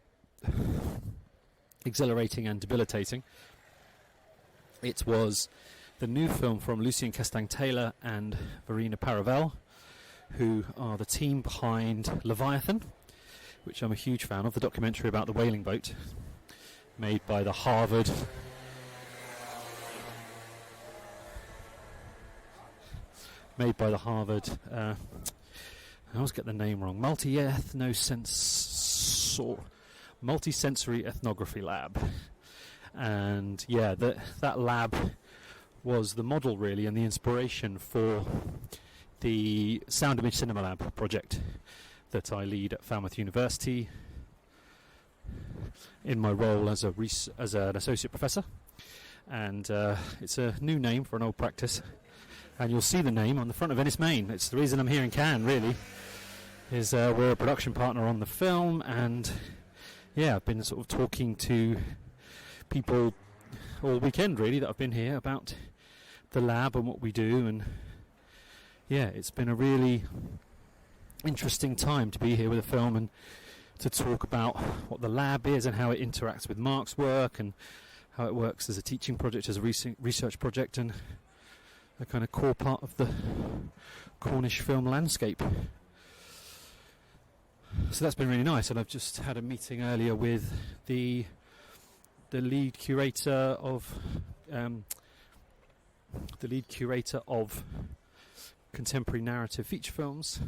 It was the new film from Lucien Castaing-Taylor and Véréna Paravel, who are the team behind Leviathan, which I'm a huge fan of, the documentary about the whaling boat made by the Harvard I always get the name wrong, multi-sensory ethnography lab. And that lab was the model really and the inspiration for the Sound Image Cinema Lab project that I lead at Falmouth University in my role as an associate professor. And it's a new name for an old practice, and you'll see the name on the front of Enys Men. It's the reason I'm here in Cannes, really, is we're a production partner on the film, and I've been sort of talking to people all weekend really that I've been here about the lab and what we do, and it's been a really interesting time to be here with the film and to talk about what the lab is and how it interacts with Mark's work and how it works as a teaching project, as a research project, and a kind of core part of the Cornish film landscape. So that's been really nice, and I've just had a meeting earlier with the lead curator of contemporary narrative and feature films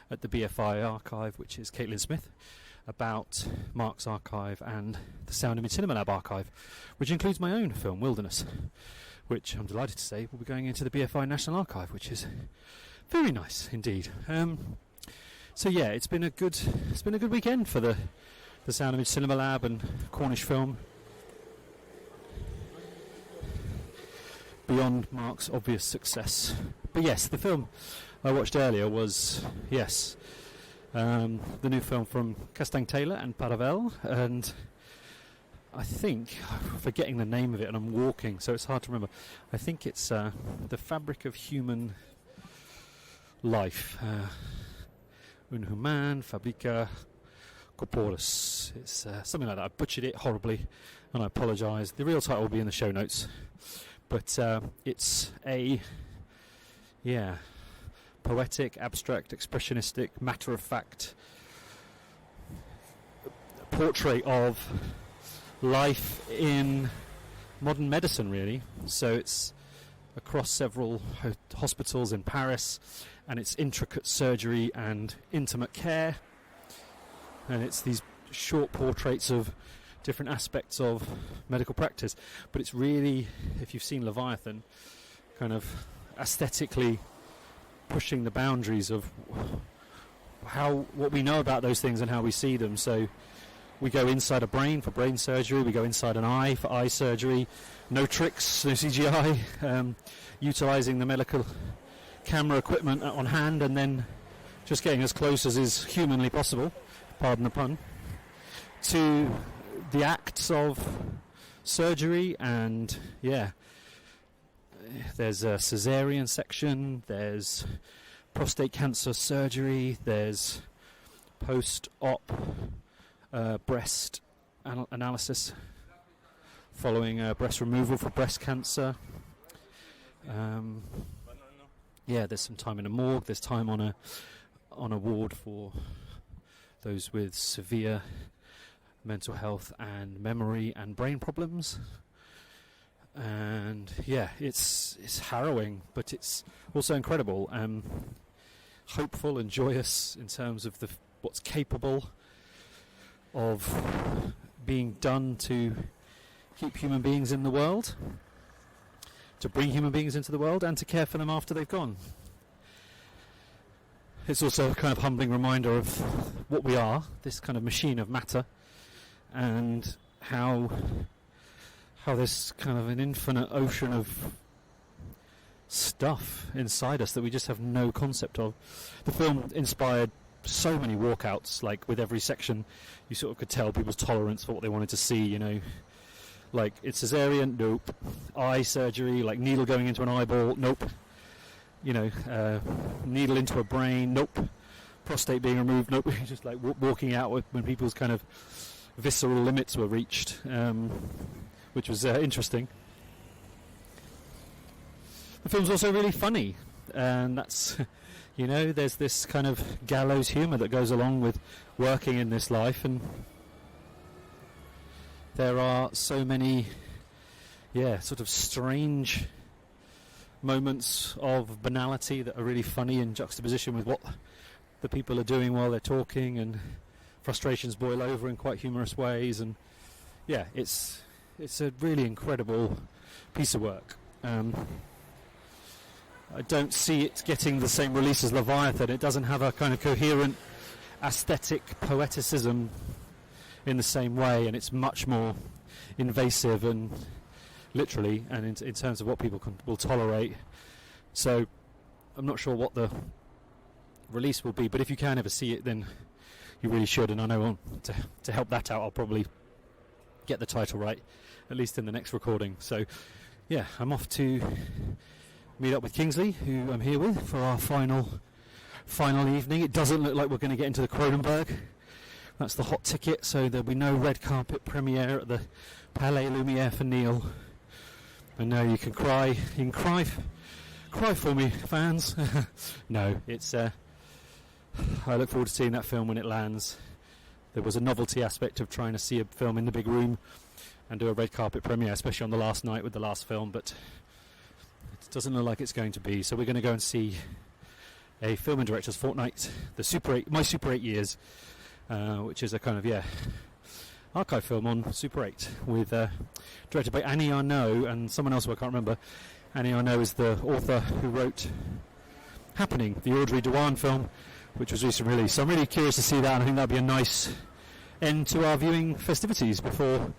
at the BFI archive, which is Caitlin Smith, about Mark's archive and the Sound Image Cinema Lab archive, which includes my own film Wilderness, which I'm delighted to say will be going into the BFI National Archive, which is very nice indeed. It's been a good weekend for the Sound Image Cinema Lab and Cornish film. Beyond Mark's obvious success. But yes, the film I watched earlier was, the new film from Castaing-Taylor and Paravel, and I think, I'm forgetting the name of it and I'm walking, so it's hard to remember. I think it's The Fabric of Human Life. Humani, Fabrica, Corporis. It's something like that. I butchered it horribly, and I apologise. The real title will be in the show notes. But it's a, poetic, abstract, expressionistic, matter-of-fact portrait of life in modern medicine, really. So it's across several hospitals in Paris, and it's intricate surgery and intimate care, and it's these short portraits of different aspects of medical practice. But it's really, if you've seen Leviathan, kind of aesthetically pushing the boundaries of what we know about those things and how we see them. So we go inside a brain for brain surgery, we go inside an eye for eye surgery, no tricks, no CGI, utilising the medical camera equipment on hand, and then just getting as close as is humanly possible, pardon the pun, to the acts of surgery. And there's a caesarean section, there's prostate cancer surgery, there's post-op breast analysis following breast removal for breast cancer. There's some time in a morgue, there's time on a ward for those with severe mental health and memory and brain problems. And it's harrowing, but it's also incredible, hopeful and joyous in terms of what's capable of being done to keep human beings in the world, to bring human beings into the world, and to care for them after they've gone. It's also a kind of humbling reminder of what we are, this kind of machine of matter, and how there's kind of an infinite ocean of stuff inside us that we just have no concept of. The film inspired so many walkouts, like with every section you sort of could tell people's tolerance for what they wanted to see, like it's cesarean, nope. Eye surgery, like needle going into an eyeball, nope. Needle into a brain, nope. Prostate being removed, nope. Just like walking out when people's kind of visceral limits were reached, which was interesting. The film's also really funny, and that's, there's this kind of gallows humour that goes along with working in this life, and there are so many, sort of strange moments of banality that are really funny in juxtaposition with what the people are doing while they're talking, and frustrations boil over in quite humorous ways, and it's a really incredible piece of work. I don't see it getting the same release as Leviathan. It doesn't have a kind of coherent aesthetic poeticism in the same way, and it's much more invasive and literally, and in terms of what people will tolerate. So I'm not sure what the release will be, but if you can ever see it, then you really should. And I know to help that out, I'll probably get the title right, at least in the next recording. So I'm off to meet up with Kingsley, who I'm here with, for our final evening. It doesn't look like we're going to get into the Cronenberg. That's the hot ticket, so there'll be no red carpet premiere at the Palais Lumière for Neil. And now you can cry. You can cry for me, fans. No, it's. I look forward to seeing that film when it lands. There was a novelty aspect of trying to see a film in the big room and do a red carpet premiere, especially on the last night with the last film, but it doesn't look like it's going to be. So we're going to go and see a Film and Directors Fortnight, My Super 8 Years, which is a kind of archive film on Super 8, with directed by Annie Ernaux and someone else who I can't remember. Annie Ernaux is the author who wrote Happening, the Audrey Dewan film, which was recently released. So I'm really curious to see that, and I think that'll be a nice end to our viewing festivities before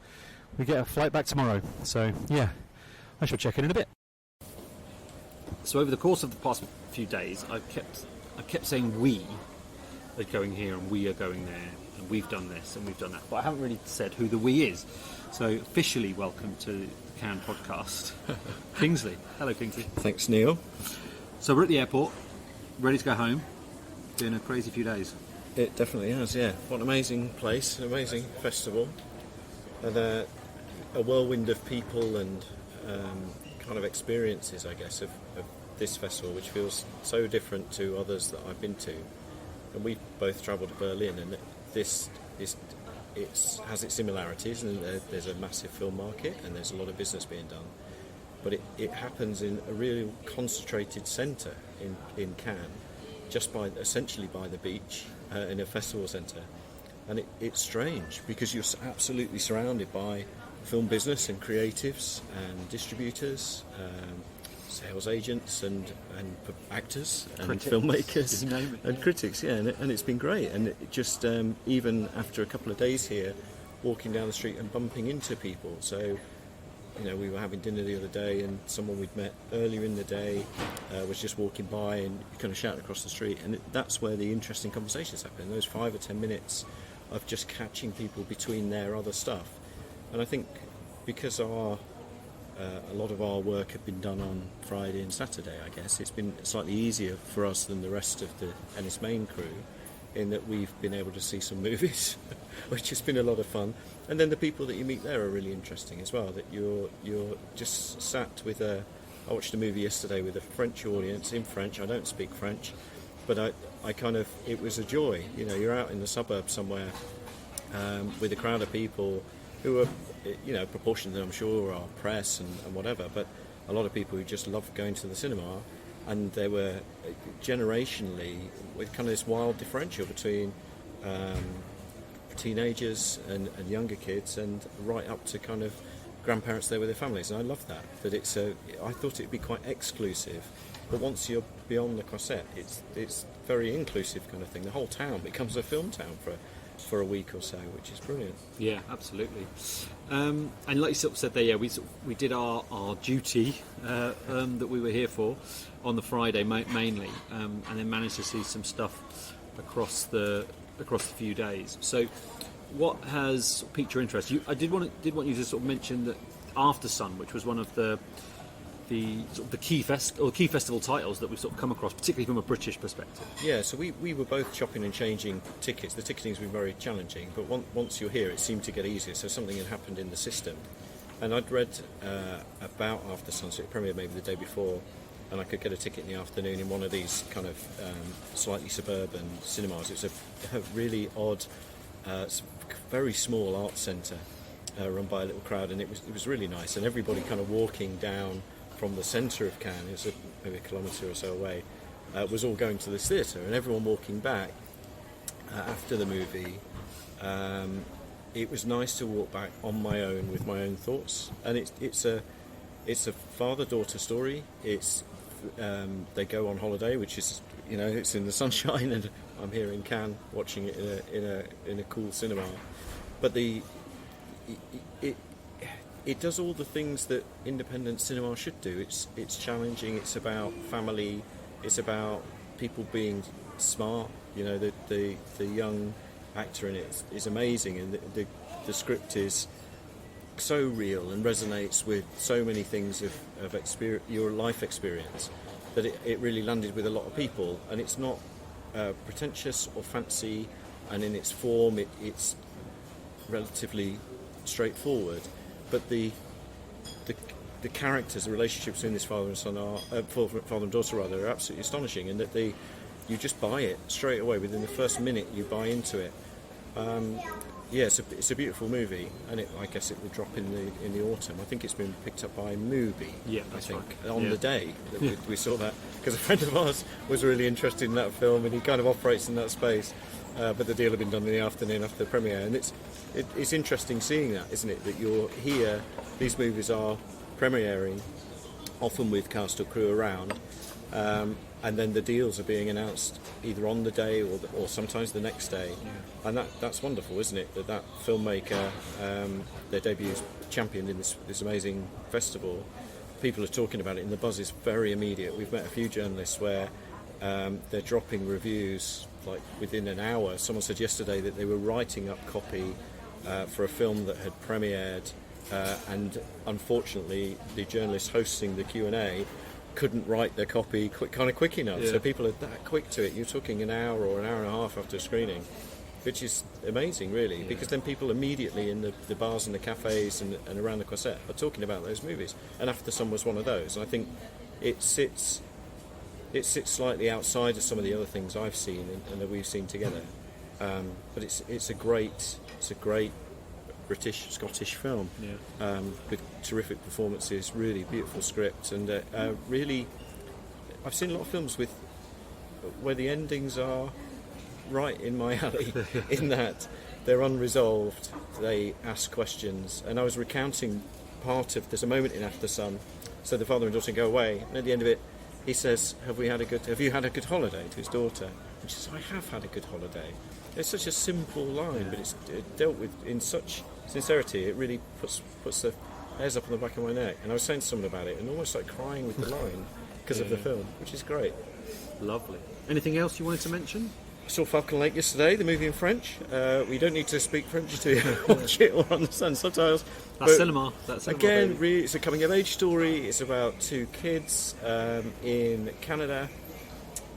we get a flight back tomorrow. So I shall check in a bit. So over the course of the past few days, I've kept saying we are going here and we are going there and we've done this and we've done that, but I haven't really said who the we is. So officially welcome to the Cannes podcast, Kingsley. Hello, Kingsley. Thanks, Neil. So we're at the airport, ready to go home. Been a crazy few days. It definitely has, yeah. What an amazing place, an amazing festival, and a whirlwind of people and kind of experiences, I guess, of this festival, which feels so different to others that I've been to. And we both travelled to Berlin, and this has its similarities, and there's a massive film market and there's a lot of business being done. but it happens in a real concentrated centre in Cannes, just essentially by the beach, in a festival centre. And it's strange because you're absolutely surrounded by film business and creatives and distributors, sales agents and actors and critics, filmmakers you name it, and critics, and it's been great. And it just even after a couple of days here, walking down the street and bumping into people. So, we were having dinner the other day, and someone we'd met earlier in the day was just walking by and kind of shouting across the street, and that's where the interesting conversations happen. Those 5 or 10 minutes of just catching people between their other stuff. And I think because a lot of our work had been done on Friday and Saturday, I guess it's been slightly easier for us than the rest of the Enys Men crew, in that we've been able to see some movies, which has been a lot of fun. And then the people that you meet there are really interesting as well. That you're just sat with I watched a movie yesterday with a French audience in French. I don't speak French, but it was a joy. You're out in the suburbs somewhere with a crowd of people who are, proportionally, I'm sure, are press and whatever, but a lot of people who just love going to the cinema. And they were generationally with kind of this wild differential between teenagers and younger kids, and right up to kind of grandparents there with their families. And I love that I thought it'd be quite exclusive, but once you're beyond the Croisette, it's very inclusive kind of thing. The whole town becomes a film town for a week or so, which is brilliant. Yeah, absolutely. And like you sort of said there, we did our duty that we were here for on the Friday mainly, and then managed to see some stuff across the few days. So, what has piqued your interest? I did want you to sort of mention that After Sun, which was one of the key festival titles that we've sort of come across, particularly from a British perspective. Yeah, so we were both chopping and changing tickets. The ticketing's been very challenging, but once you're here, it seemed to get easier. So something had happened in the system, and I'd read about After Sunset. It premiered maybe the day before, and I could get a ticket in the afternoon in one of these kind of slightly suburban cinemas. It's a really odd, very small art centre run by a little crowd, and it was really nice. And everybody kind of walking down from the centre of Cannes, it was maybe a kilometre or so away, was all going to this theatre, and everyone walking back after the movie. It was nice to walk back on my own with my own thoughts, and it's a father-daughter story. It's they go on holiday, which is it's in the sunshine, and I'm here in Cannes watching it in a cool cinema. But it does all the things that independent cinema should do. It's challenging. It's about family. It's about people being smart. The young actor in it is amazing, and the script is so real and resonates with so many things of experience, your life experience, that it really landed with a lot of people. And it's not pretentious or fancy, and in its form it's relatively straightforward. But the characters, the relationships between this father and son father and daughter rather, are absolutely astonishing, and that you just buy it straight away. Within the first minute, you buy into it. It's a beautiful movie, and I guess it will drop in the autumn. I think it's been picked up by Mubi. Yeah, that's right. On the day that we saw that, because a friend of ours was really interested in that film, and he kind of operates in that space. But the deal had been done in the afternoon after the premiere, and it's interesting seeing that, isn't it? That you're here, these movies are premiering, often with cast or crew around, and then the deals are being announced either on the day or sometimes the next day. Yeah. And that's wonderful, isn't it? That filmmaker, their debut's championed in this amazing festival. People are talking about it, and the buzz is very immediate. We've met a few journalists where they're dropping reviews like within an hour. Someone said yesterday that they were writing up copy for a film that had premiered, and unfortunately the journalist hosting the Q&A couldn't write their copy quick enough. Yeah. So people are that quick to it. You're talking an hour or an hour and a half after screening, which is amazing, really, because then people immediately in the bars and the cafes and around the Croisette are talking about those movies. And After Sun was one of those. And I think it sits slightly outside of some of the other things I've seen and that we've seen together. But it's a great British, Scottish film, with terrific performances, really beautiful script, and really, I've seen a lot of films where the endings are right in my alley, in that they're unresolved, they ask questions, and I was recounting there's a moment in After Sun, so the father and daughter go away, and at the end of it, he says, have you had a good holiday, to his daughter? And she says, I have had a good holiday. It's such a simple line, but it's dealt with in such sincerity. It really puts the hairs up on the back of my neck. And I was saying to someone about it, and almost like crying with the line because of the film, which is great. Lovely. Anything else you wanted to mention? I saw Falcon Lake yesterday, the movie in French. We don't need to speak French to watch it or understand subtitles. That's cinema. Again, really, it's a coming-of-age story. It's about two kids in Canada,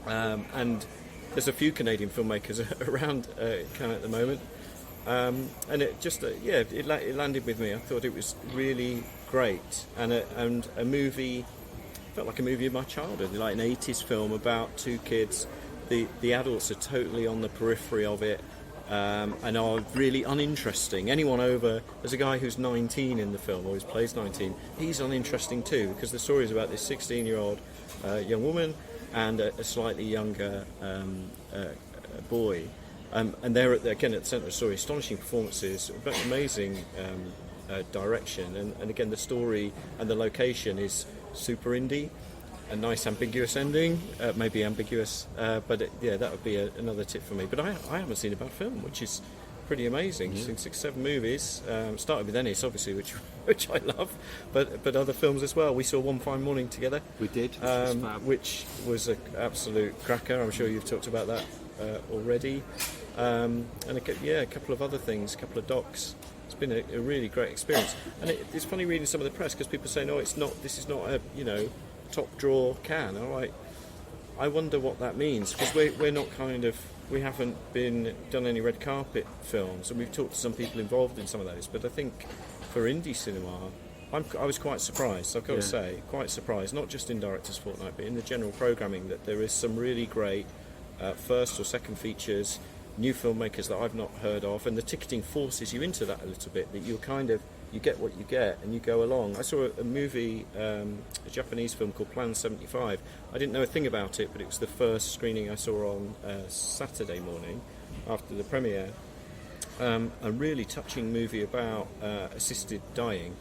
and there's a few Canadian filmmakers around Canada at the moment. And it just, it landed with me. I thought it was really great, and a movie, felt like a movie of my childhood, like an 80s film about two kids. The adults are totally on the periphery of it, and are really uninteresting. Anyone over, there's a guy who's 19 in the film, or who plays 19, he's uninteresting too, because the story is about this 16-year-old young woman and a slightly younger boy. And they're again at the centre of the story, astonishing performances, amazing direction, and again the story and the location is super indie. A nice ambiguous ending, maybe ambiguous, but that would be another tip for me. But I haven't seen a bad film, which is pretty amazing. Seen 6-7 movies. Started with Enys, obviously, which I love, but other films as well. We saw One Fine Morning together. We did, which was an absolute cracker. I'm sure you've talked about that already. And a couple of other things, a couple of docs. It's been a really great experience. And it's funny reading some of the press because people say, no, this is not a top draw can. I wonder what that means, because we're not we haven't done any red carpet films, and we've talked to some people involved in some of those, but I think for indie cinema I was quite surprised, I've got to say, quite surprised, not just in Directors Fortnight but in the general programming, that there is some really great first or second features, new filmmakers that I've not heard of, and the ticketing forces you into that a little bit, that you get what you get and you go along. I saw a movie, a Japanese film called Plan 75. I didn't know a thing about it, but it was the first screening I saw on Saturday morning after the premiere. A really touching movie about assisted dying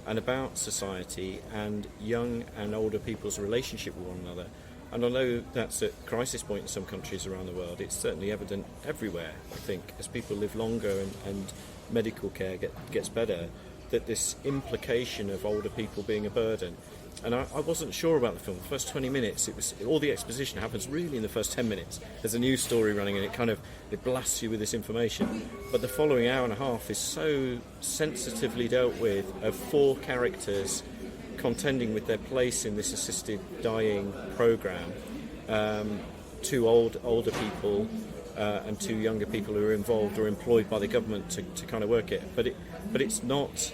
and about society and young and older people's relationship with one another. And I know that's at crisis point in some countries around the world. It's certainly evident everywhere, I think, as people live longer and medical care gets better, that this implication of older people being a burden. And I wasn't sure about the film. The first 20 minutes, all the exposition happens really in the first 10 minutes. There's a news story running and it blasts you with this information. But the following hour and a half is so sensitively dealt with, of 4 characters contending with their place in this assisted dying programme. 2 older people and 2 younger people who are involved or employed by the government to kind of work it. But it's not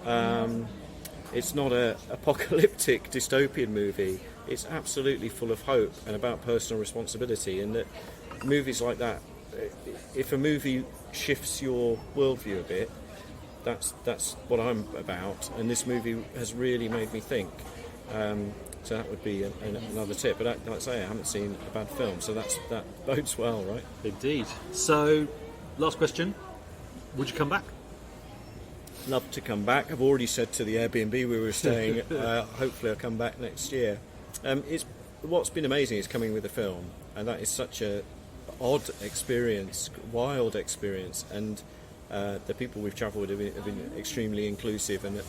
a apocalyptic dystopian movie. It's absolutely full of hope and about personal responsibility. And that movies like that, if a movie shifts your worldview a bit, that's what I'm about. And this movie has really made me think. So that would be another tip. But like I say, I haven't seen a bad film, so that bodes well, right? Indeed. So, last question. Would you come back? Love to come back. I've already said to the Airbnb we were staying, hopefully I'll come back next year. What's been amazing is coming with a film, and that is such a odd experience, wild experience, and the people we've travelled with have been extremely inclusive, and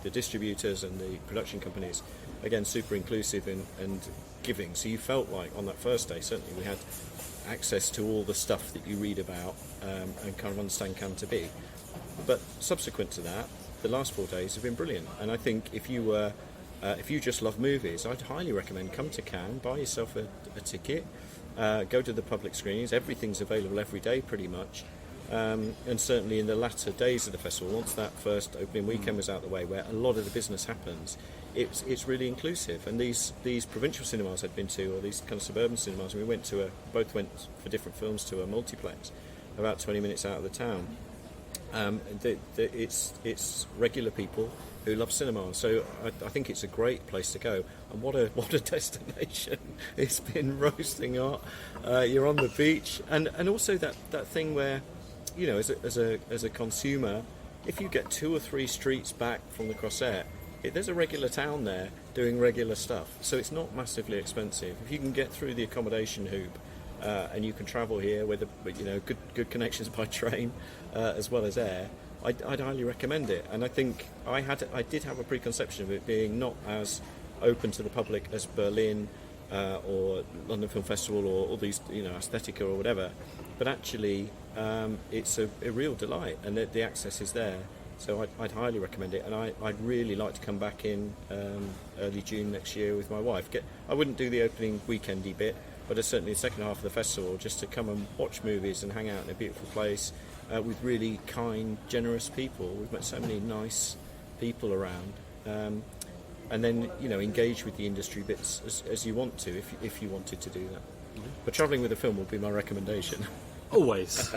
the distributors and the production companies, again, super inclusive and giving. So you felt like on that first day, certainly we had access to all the stuff that you read about and kind of understand Cannes to be. But subsequent to that, the last 4 days have been brilliant. And I think if you just love movies, I'd highly recommend come to Cannes, buy yourself a ticket, go to the public screenings. Everything's available every day pretty much. And certainly in the latter days of the festival, once that first opening weekend was out of the way, where a lot of the business happens, it's really inclusive. And these provincial cinemas I'd been to, or these kind of suburban cinemas, we both went for different films to a multiplex about 20 minutes out of the town. It's regular people who love cinema. So I think it's a great place to go. And what a destination! It's been roasting hot. You're on the beach, and also that thing where, you know, as a consumer, if you get 2 or 3 streets back from the Croisette, there's a regular town there doing regular stuff. So it's not massively expensive. If you can get through the accommodation hoop, and you can travel here with good connections by train as well as air, I'd highly recommend it. And I think I did have a preconception of it being not as open to the public as Berlin or London Film Festival or all these, you know, Aesthetica or whatever, but actually it's a real delight, and the access is there. So I'd highly recommend it, and I'd really like to come back in early June next year with my wife. I wouldn't do the opening weekendy bit, but it's certainly the second half of the festival, just to come and watch movies and hang out in a beautiful place with really kind, generous people. We've met so many nice people around, and then, you know, engage with the industry bits as you want to, if you wanted to do that. But travelling with a film would be my recommendation. Always.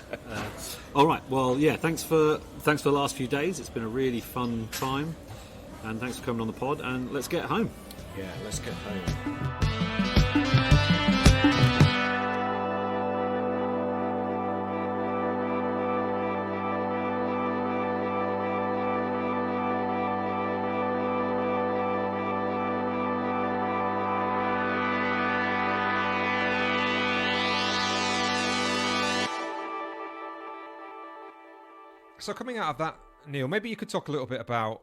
All right. Well, yeah. Thanks for the last few days. It's been a really fun time, and thanks for coming on the pod. And let's get home. Yeah, let's get home. So coming out of that, Neil, maybe you could talk a little bit about,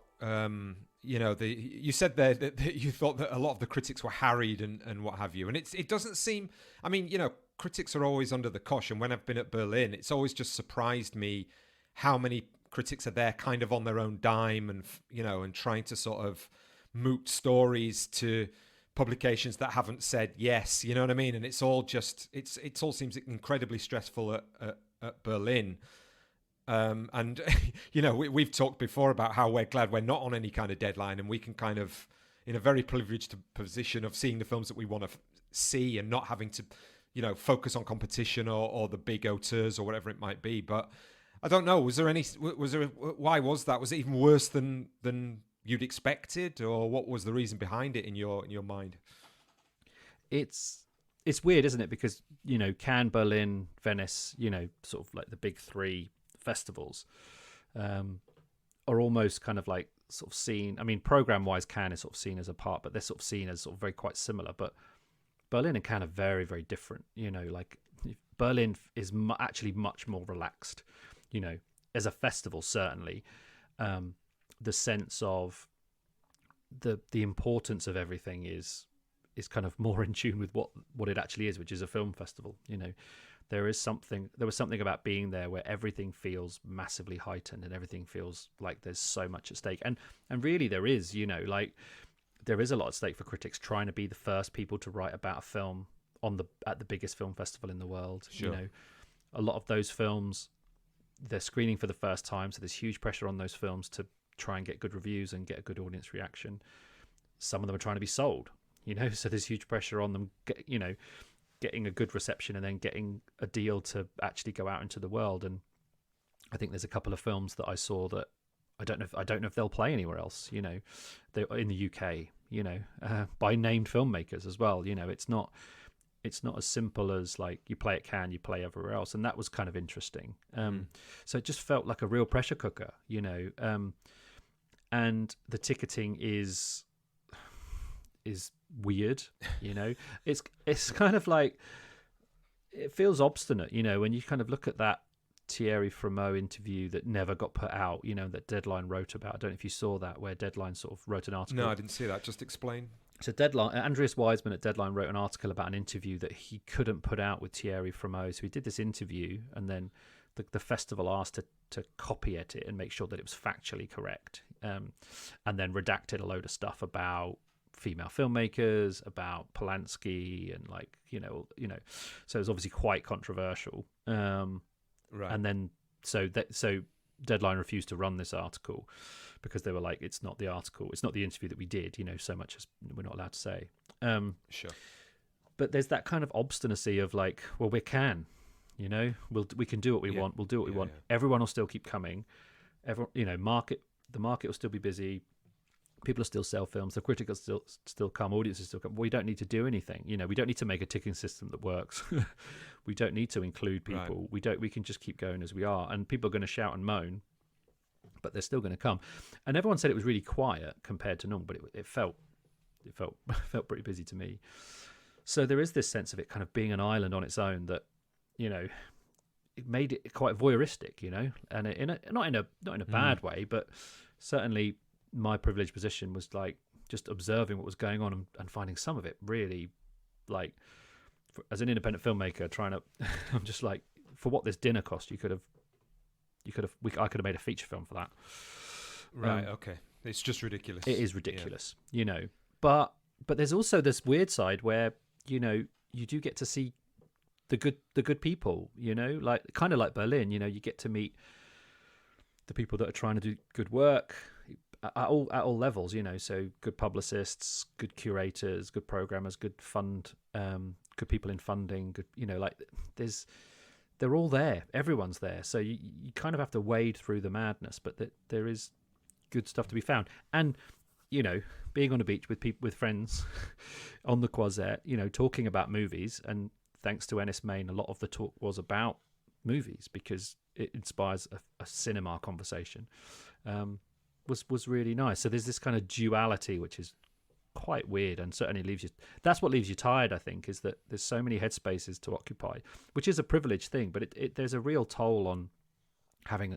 you said there that you thought that a lot of the critics were harried and what have you. And it doesn't seem, I mean, you know, critics are always under the cosh. And when I've been at Berlin, it's always just surprised me how many critics are there kind of on their own dime and, you know, and trying to sort of moot stories to publications that haven't said yes, you know what I mean? And it's all just, it all seems incredibly stressful at Berlin. And, you know, we've talked before about how we're glad we're not on any kind of deadline, and we can kind of, in a very privileged position of seeing the films that we want to see and not having to, you know, focus on competition or the big auteurs or whatever it might be. But I don't know, why was that? Was it even worse than you'd expected, or what was the reason behind it in your mind? It's weird, isn't it? Because, you know, Cannes, Berlin, Venice, you know, sort of like the big 3 festivals are almost kind of like sort of seen, I mean, program wise Cannes is sort of seen as a part, but they're sort of seen as sort of very quite similar. But Berlin and Cannes are very, very different, you know. Like Berlin is actually much more relaxed, you know, as a festival. Certainly the sense of the importance of everything is kind of more in tune with what it actually is, which is a film festival, you know. There was something about being there where everything feels massively heightened and everything feels like there's so much at stake. And really there is, you know, like there is a lot at stake for critics trying to be the first people to write about a film at the biggest film festival in the world. Sure. You know, a lot of those films, they're screening for the first time, so there's huge pressure on those films to try and get good reviews and get a good audience reaction. Some of them are trying to be sold, you know, so there's huge pressure on them, you know, getting a good reception and then getting a deal to actually go out into the world. And I think there's a couple of films that I saw that I don't know if they'll play anywhere else, you know. They're in the UK, you know, by named filmmakers as well. You know, it's not as simple as like you play at Cannes, you play everywhere else. And that was kind of interesting. So it just felt like a real pressure cooker, you know. And the ticketing is weird, you know. It's kind of like, it feels obstinate, you know, when you kind of look at that Thierry Frémaux interview that never got put out, you know, that Deadline wrote about. I don't know if you saw that, where Deadline sort of wrote an article. No, I didn't see that. Just explain. So Deadline, Andreas Weisman at Deadline wrote an article about an interview that he couldn't put out with Thierry Frémaux. So he did this interview, and then the festival asked to copy it and make sure that it was factually correct, and then redacted a load of stuff about female filmmakers, about Polanski, and like, you know, so it was obviously quite controversial. Right. And then so Deadline refused to run this article because they were like, it's not the article, it's not the interview that we did, you know, so much as we're not allowed to say. Sure. But there's that kind of obstinacy of like, well, we're Cannes, You know, we can do what we want. We'll do what we want. Everyone will still keep coming. Everyone, you know, the market will still be busy. People will still sell films. The critic will still come. Audiences still come. We don't need to do anything. You know, we don't need to make a ticking system that works. We don't need to include people. Right. We can just keep going as we are. And people are going to shout and moan, but they're still going to come. And everyone said it was really quiet compared to normal, but it felt pretty busy to me. So there is this sense of it kind of being an island on its own that, you know, it made it quite voyeuristic, you know, and not in a bad way, but certainly my privileged position was like just observing what was going on and finding some of it really, like, as an independent filmmaker, I'm just like, for what this dinner cost, I could have made a feature film for that. Right. Okay. It's just ridiculous. It is ridiculous, you know, but there's also this weird side where, you know, you do get to see the good people, you know, like kind of like Berlin, you know, you get to meet the people that are trying to do good work at all levels, you know, so good publicists, good curators, good programmers, good people in funding, good, you know, like they're all there, everyone's there, so you kind of have to wade through the madness, but there is good stuff to be found. And, you know, being on a beach with friends on the Croisette, you know, talking about movies, and thanks to Enys Men, a lot of the talk was about movies because it inspires a cinema conversation. Was really nice. So there's this kind of duality which is quite weird, and certainly that's what leaves you tired, I think, is that there's so many headspaces to occupy, which is a privileged thing, but there's a real toll on having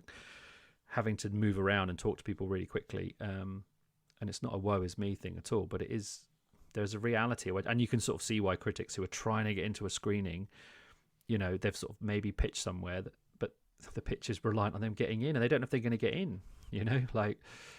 to move around and talk to people really quickly, and it's not a woe is me thing at all, but there's a reality, and you can sort of see why critics who are trying to get into a screening, you know, they've sort of maybe pitched somewhere but the pitch is reliant on them getting in, and they don't know if they're going to get in. You know, like,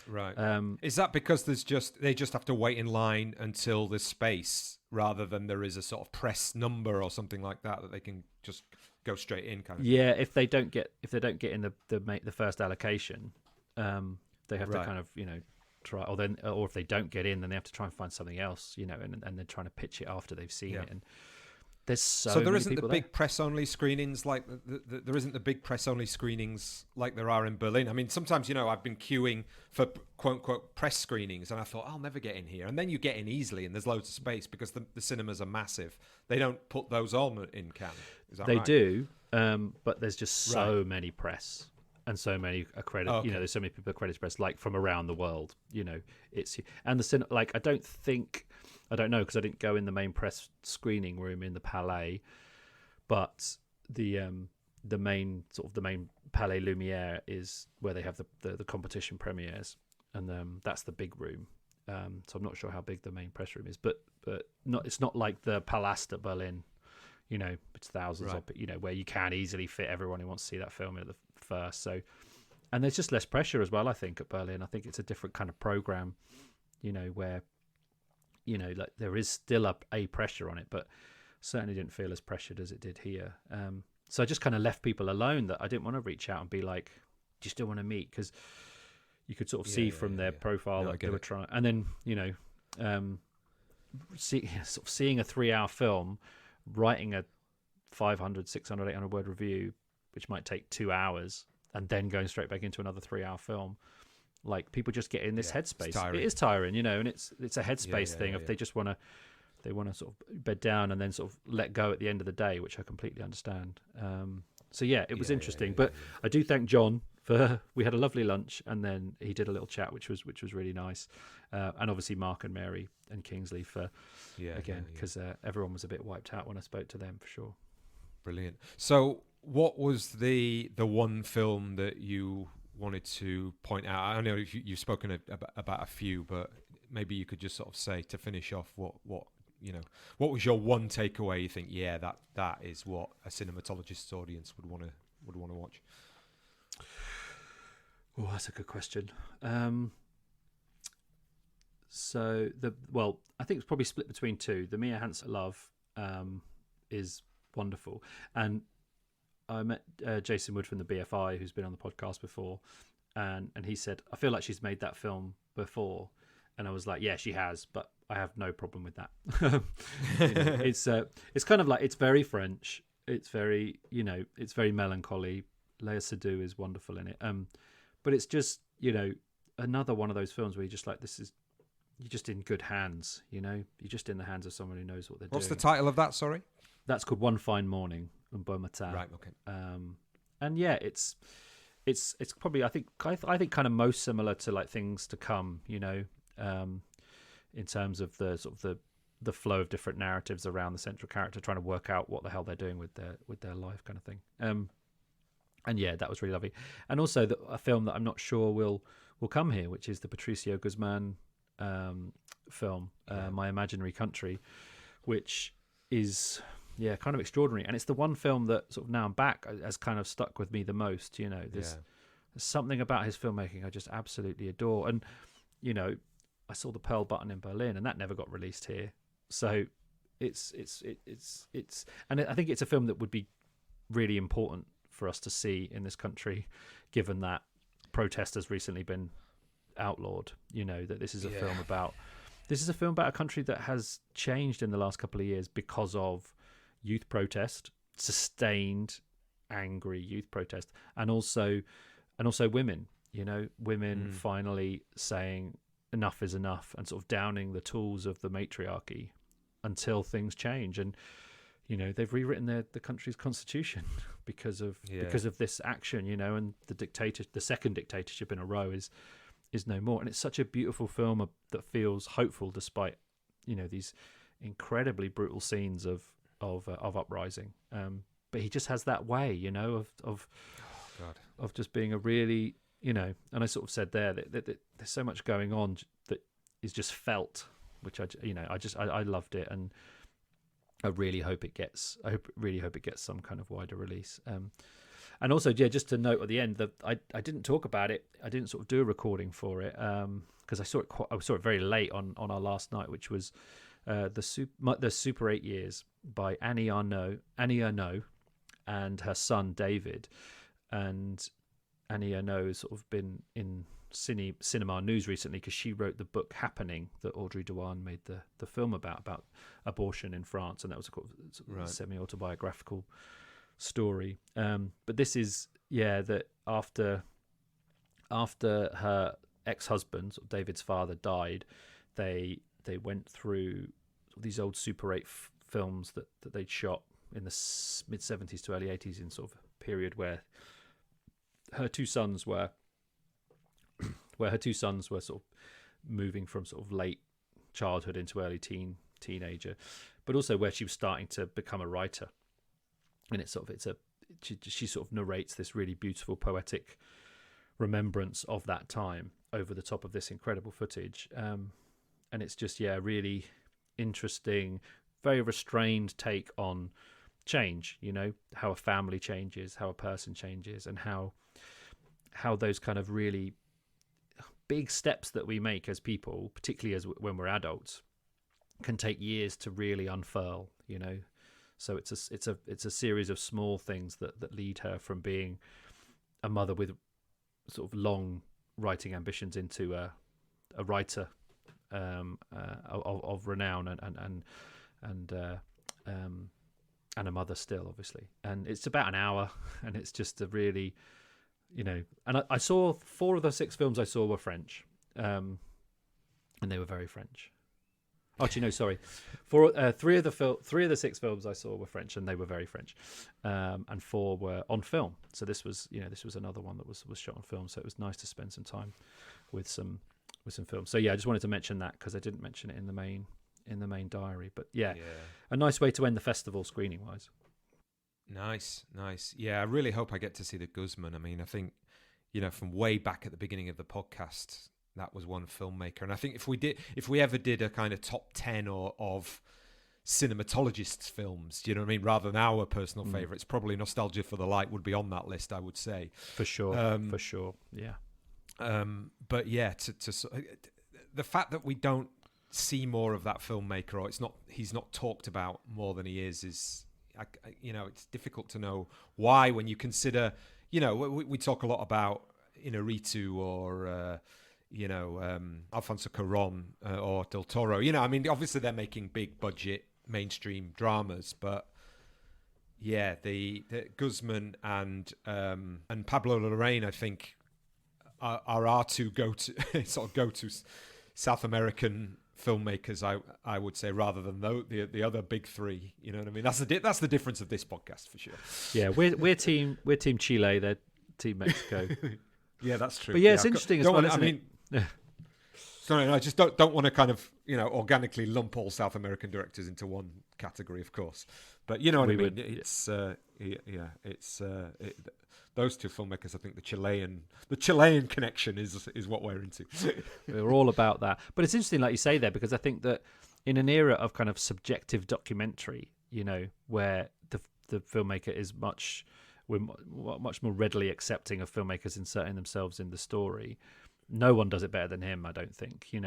right. Is that because they just have to wait in line until there's space, rather than there is a sort of press number or something like that they can just go straight in, kind of? Yeah, if they don't get in the first allocation, they have to kind of, you know, try, or if they don't get in, then they have to try and find something else, you know, and they're trying to pitch it after they've seen it. And there's so there many isn't the people big press only screenings like there isn't the big press only screenings like there are in Berlin. I mean, sometimes, you know, I've been queuing for quote unquote press screenings, and I thought I'll never get in here, and then you get in easily, and there's loads of space because the cinemas are massive. They don't put those on in Cannes. Is that right? They do, but there's just so many press and so many accredited. You know, there's so many people accredited press, like from around the world. You know, and the like I don't know because I didn't go in the main press screening room in the Palais, but the main Palais Lumière is where they have the competition premieres, and that's the big room. So I'm not sure how big the main press room is, but it's not like the Palast at Berlin, you know, it's thousands of, you know, where you can easily fit everyone who wants to see that film at the first. So, and there's just less pressure as well, I think, at Berlin. I think it's a different kind of program, you know, where, you know, like there is still a pressure on it, but certainly didn't feel as pressured as it did here. So I just kind of left people alone, that I didn't want to reach out and be like, do you still want to meet? Because you could sort of see from their profile that they were trying. And then, you know, seeing a 3-hour film, writing a 500, 600, 800 word review, which might take 2 hours, and then going straight back into another 3-hour film. Like, people just get in this headspace. It is tiring, you know, and it's a headspace thing. If they just want to sort of bed down and then sort of let go at the end of the day, which I completely understand. So it was interesting. But I do thank John for, we had a lovely lunch, and then he did a little chat, which was really nice. And obviously Mark and Mary and Kingsley for, because everyone was a bit wiped out when I spoke to them, for sure. Brilliant. So what was the one film that you wanted to point out? I know you've spoken about a few, but maybe you could just sort of say, to finish off, what was your one takeaway? You think, that is what a cinematologist's audience would want to watch. Oh, that's a good question. I think it's probably split between two. The Mia Hansen Love is wonderful, and I met Jason Wood from the BFI, who's been on the podcast before, and he said, I feel like she's made that film before, and I was like, yeah, she has, but I have no problem with that. You know, it's kind of like, it's very French. It's very, you know, it's very melancholy. Léa Seydoux is wonderful in it. But it's just, you know, another one of those films where you're just like, you're just in good hands, you know? You're just in the hands of someone who knows what they're doing. What's the title of that, sorry? That's called One Fine Morning, Un Beau Matin. Right, okay. And yeah, it's probably, I think kind of most similar to like Things to Come, you know, in terms of the sort of the flow of different narratives around the central character trying to work out what the hell they're doing with their life, kind of thing. And yeah, that was really lovely. And also a film that I'm not sure will come here, which is the Patricio Guzmán film, My Imaginary Country, which is kind of extraordinary. And it's the one film that sort of now I'm back has kind of stuck with me the most. You know, there's something about his filmmaking I just absolutely adore. And you know, I saw The Pearl Button in Berlin, and that never got released here. So it's and I think it's a film that would be really important for us to see in this country, given that protest has recently been outlawed. You know, that this is a film about a country that has changed in the last couple of years because of youth protest, sustained angry youth protest, and also women, you know, women finally saying enough is enough and sort of downing the tools of the matriarchy until things change. And you know, they've rewritten the country's constitution because of this action, you know, and the second dictatorship in a row is no more. And it's such a beautiful film that feels hopeful despite, you know, these incredibly brutal scenes of uprising. But he just has that way, you know, of just being a really, you know, and I sort of said there that there's so much going on that is just felt, which I loved it, and I really hope it gets some kind of wider release. And also, just to note at the end that I didn't talk about it. I didn't sort of do a recording for it because I saw it very late on our last night, which was the Super 8 Years by Annie Ernaux and her son David. And Annie Ernaux has sort of been in cinema news recently because she wrote the book Happening that Audrey Dewan made the film about abortion in France, and that was a semi-autobiographical story. But this is that after her ex-husband, David's father, died, they went through these old Super 8 films that they'd shot in the mid-70s to early 80s, in sort of a period where her two sons were sort of moving from sort of late childhood into early teenager, but also where she was starting to become a writer. And she sort of narrates this really beautiful poetic remembrance of that time over the top of this incredible footage. And it's just, really interesting, very restrained take on change, you know, how a family changes, how a person changes, and how those kind of really big steps that we make as people, particularly when we're adults, can take years to really unfurl, you know. So it's a series of small things that lead her from being a mother with sort of long writing ambitions into a writer of renown and a mother still, obviously. And it's about an hour, and it's just a really, you know. And I saw 4 of the 6 films I saw were French, and they were very French. Actually, no, sorry. 3 of the 6 films I saw were French, and they were very French, and 4 were on film. So this was another one that was shot on film. So it was nice to spend some time with some films. So I just wanted to mention that because I didn't mention it in the main diary. But a nice way to end the festival screening wise. Nice. Yeah, I really hope I get to see the Guzmán. I mean, I think, you know, from way back at the beginning of the podcast, that was one filmmaker. And I think if we ever did a kind of top 10 of cinematologists' films, you know what I mean, rather than our personal favourites, probably Nostalgia for the Light would be on that list, I would say. For sure, yeah. But yeah, the fact that we don't see more of that filmmaker, or he's not talked about more than he is you know, it's difficult to know why when you consider, you know, we talk a lot about Inarritu or you know, Alfonso Cuarón or Del Toro. You know, I mean, obviously they're making big budget mainstream dramas, but the Guzmán and Pablo Larraín, I think, are our two go-to South American filmmakers, I would say, rather than the other big three. You know what I mean? That's the difference of this podcast for sure. Yeah, we're team Chile, they're team Mexico. Yeah, that's true. But yeah, it's interesting as well, isn't it? Sorry, I just don't want to kind of, organically lump all South American directors into one category, of course. But you know what I mean? It's those two filmmakers. I think the Chilean connection is what we're into. We're all about that. But it's interesting, like you say there, because I think that in an era of kind of subjective documentary, where the filmmaker is much more readily accepting of filmmakers inserting themselves in the story. No one does it better than him, I don't think. He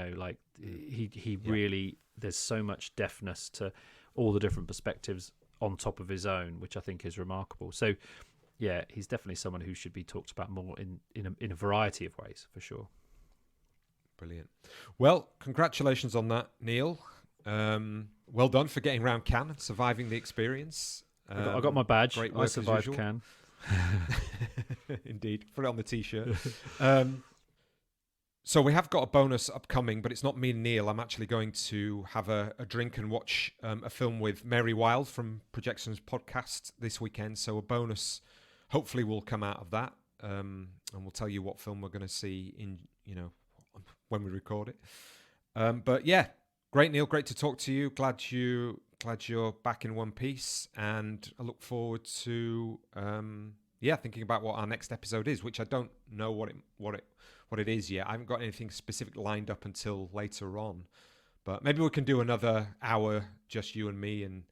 really, there's so much deftness to all the different perspectives on top of his own, which I think is remarkable. So, yeah, he's definitely someone who should be talked about more in a variety of ways, for sure. Brilliant. Well, congratulations on that, Neil. Well done for getting around Cannes and surviving the experience. I got my badge. Great I work survived Cannes. Indeed. Put it on the T-shirt. So we have got a bonus upcoming, but it's not me and Neil. I'm actually going to have a drink and watch a film with Mary Wild from Projections Podcast this weekend. So a bonus hopefully will come out of that. And we'll tell you what film we're going to see when we record it. But yeah, great, Neil. Great to talk to you. Glad you're back in one piece. And I look forward to thinking about what our next episode is, which I don't know what it is yet. I haven't got anything specific lined up until later on, but maybe we can do another hour, just you and me, and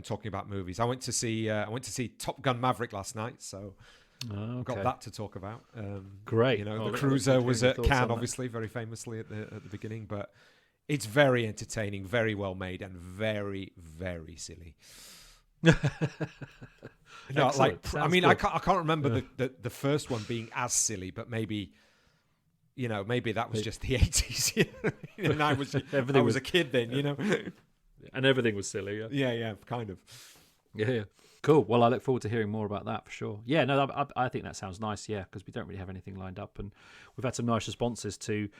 talking about movies. I went to see Top Gun Maverick last night, so I've got that to talk about. Great. The cruiser was at Cannes, obviously, very famously at the beginning, but it's very entertaining, very well made, and very, very silly. No, I can't remember the first one being as silly, but maybe that was just the 80s. And I was a kid then, and everything was silly. Yeah, kind of. Yeah. Cool. Well, I look forward to hearing more about that for sure. Yeah, no, I think that sounds nice. Yeah, because we don't really have anything lined up, and we've had some nice responses to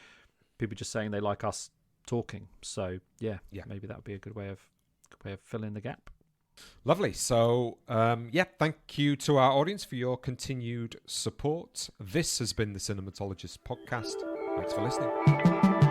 people just saying they like us talking. So yeah, maybe that would be a good way of filling the gap. Lovely. So, thank you to our audience for your continued support. This has been the Cinematologist Podcast. Thanks for listening.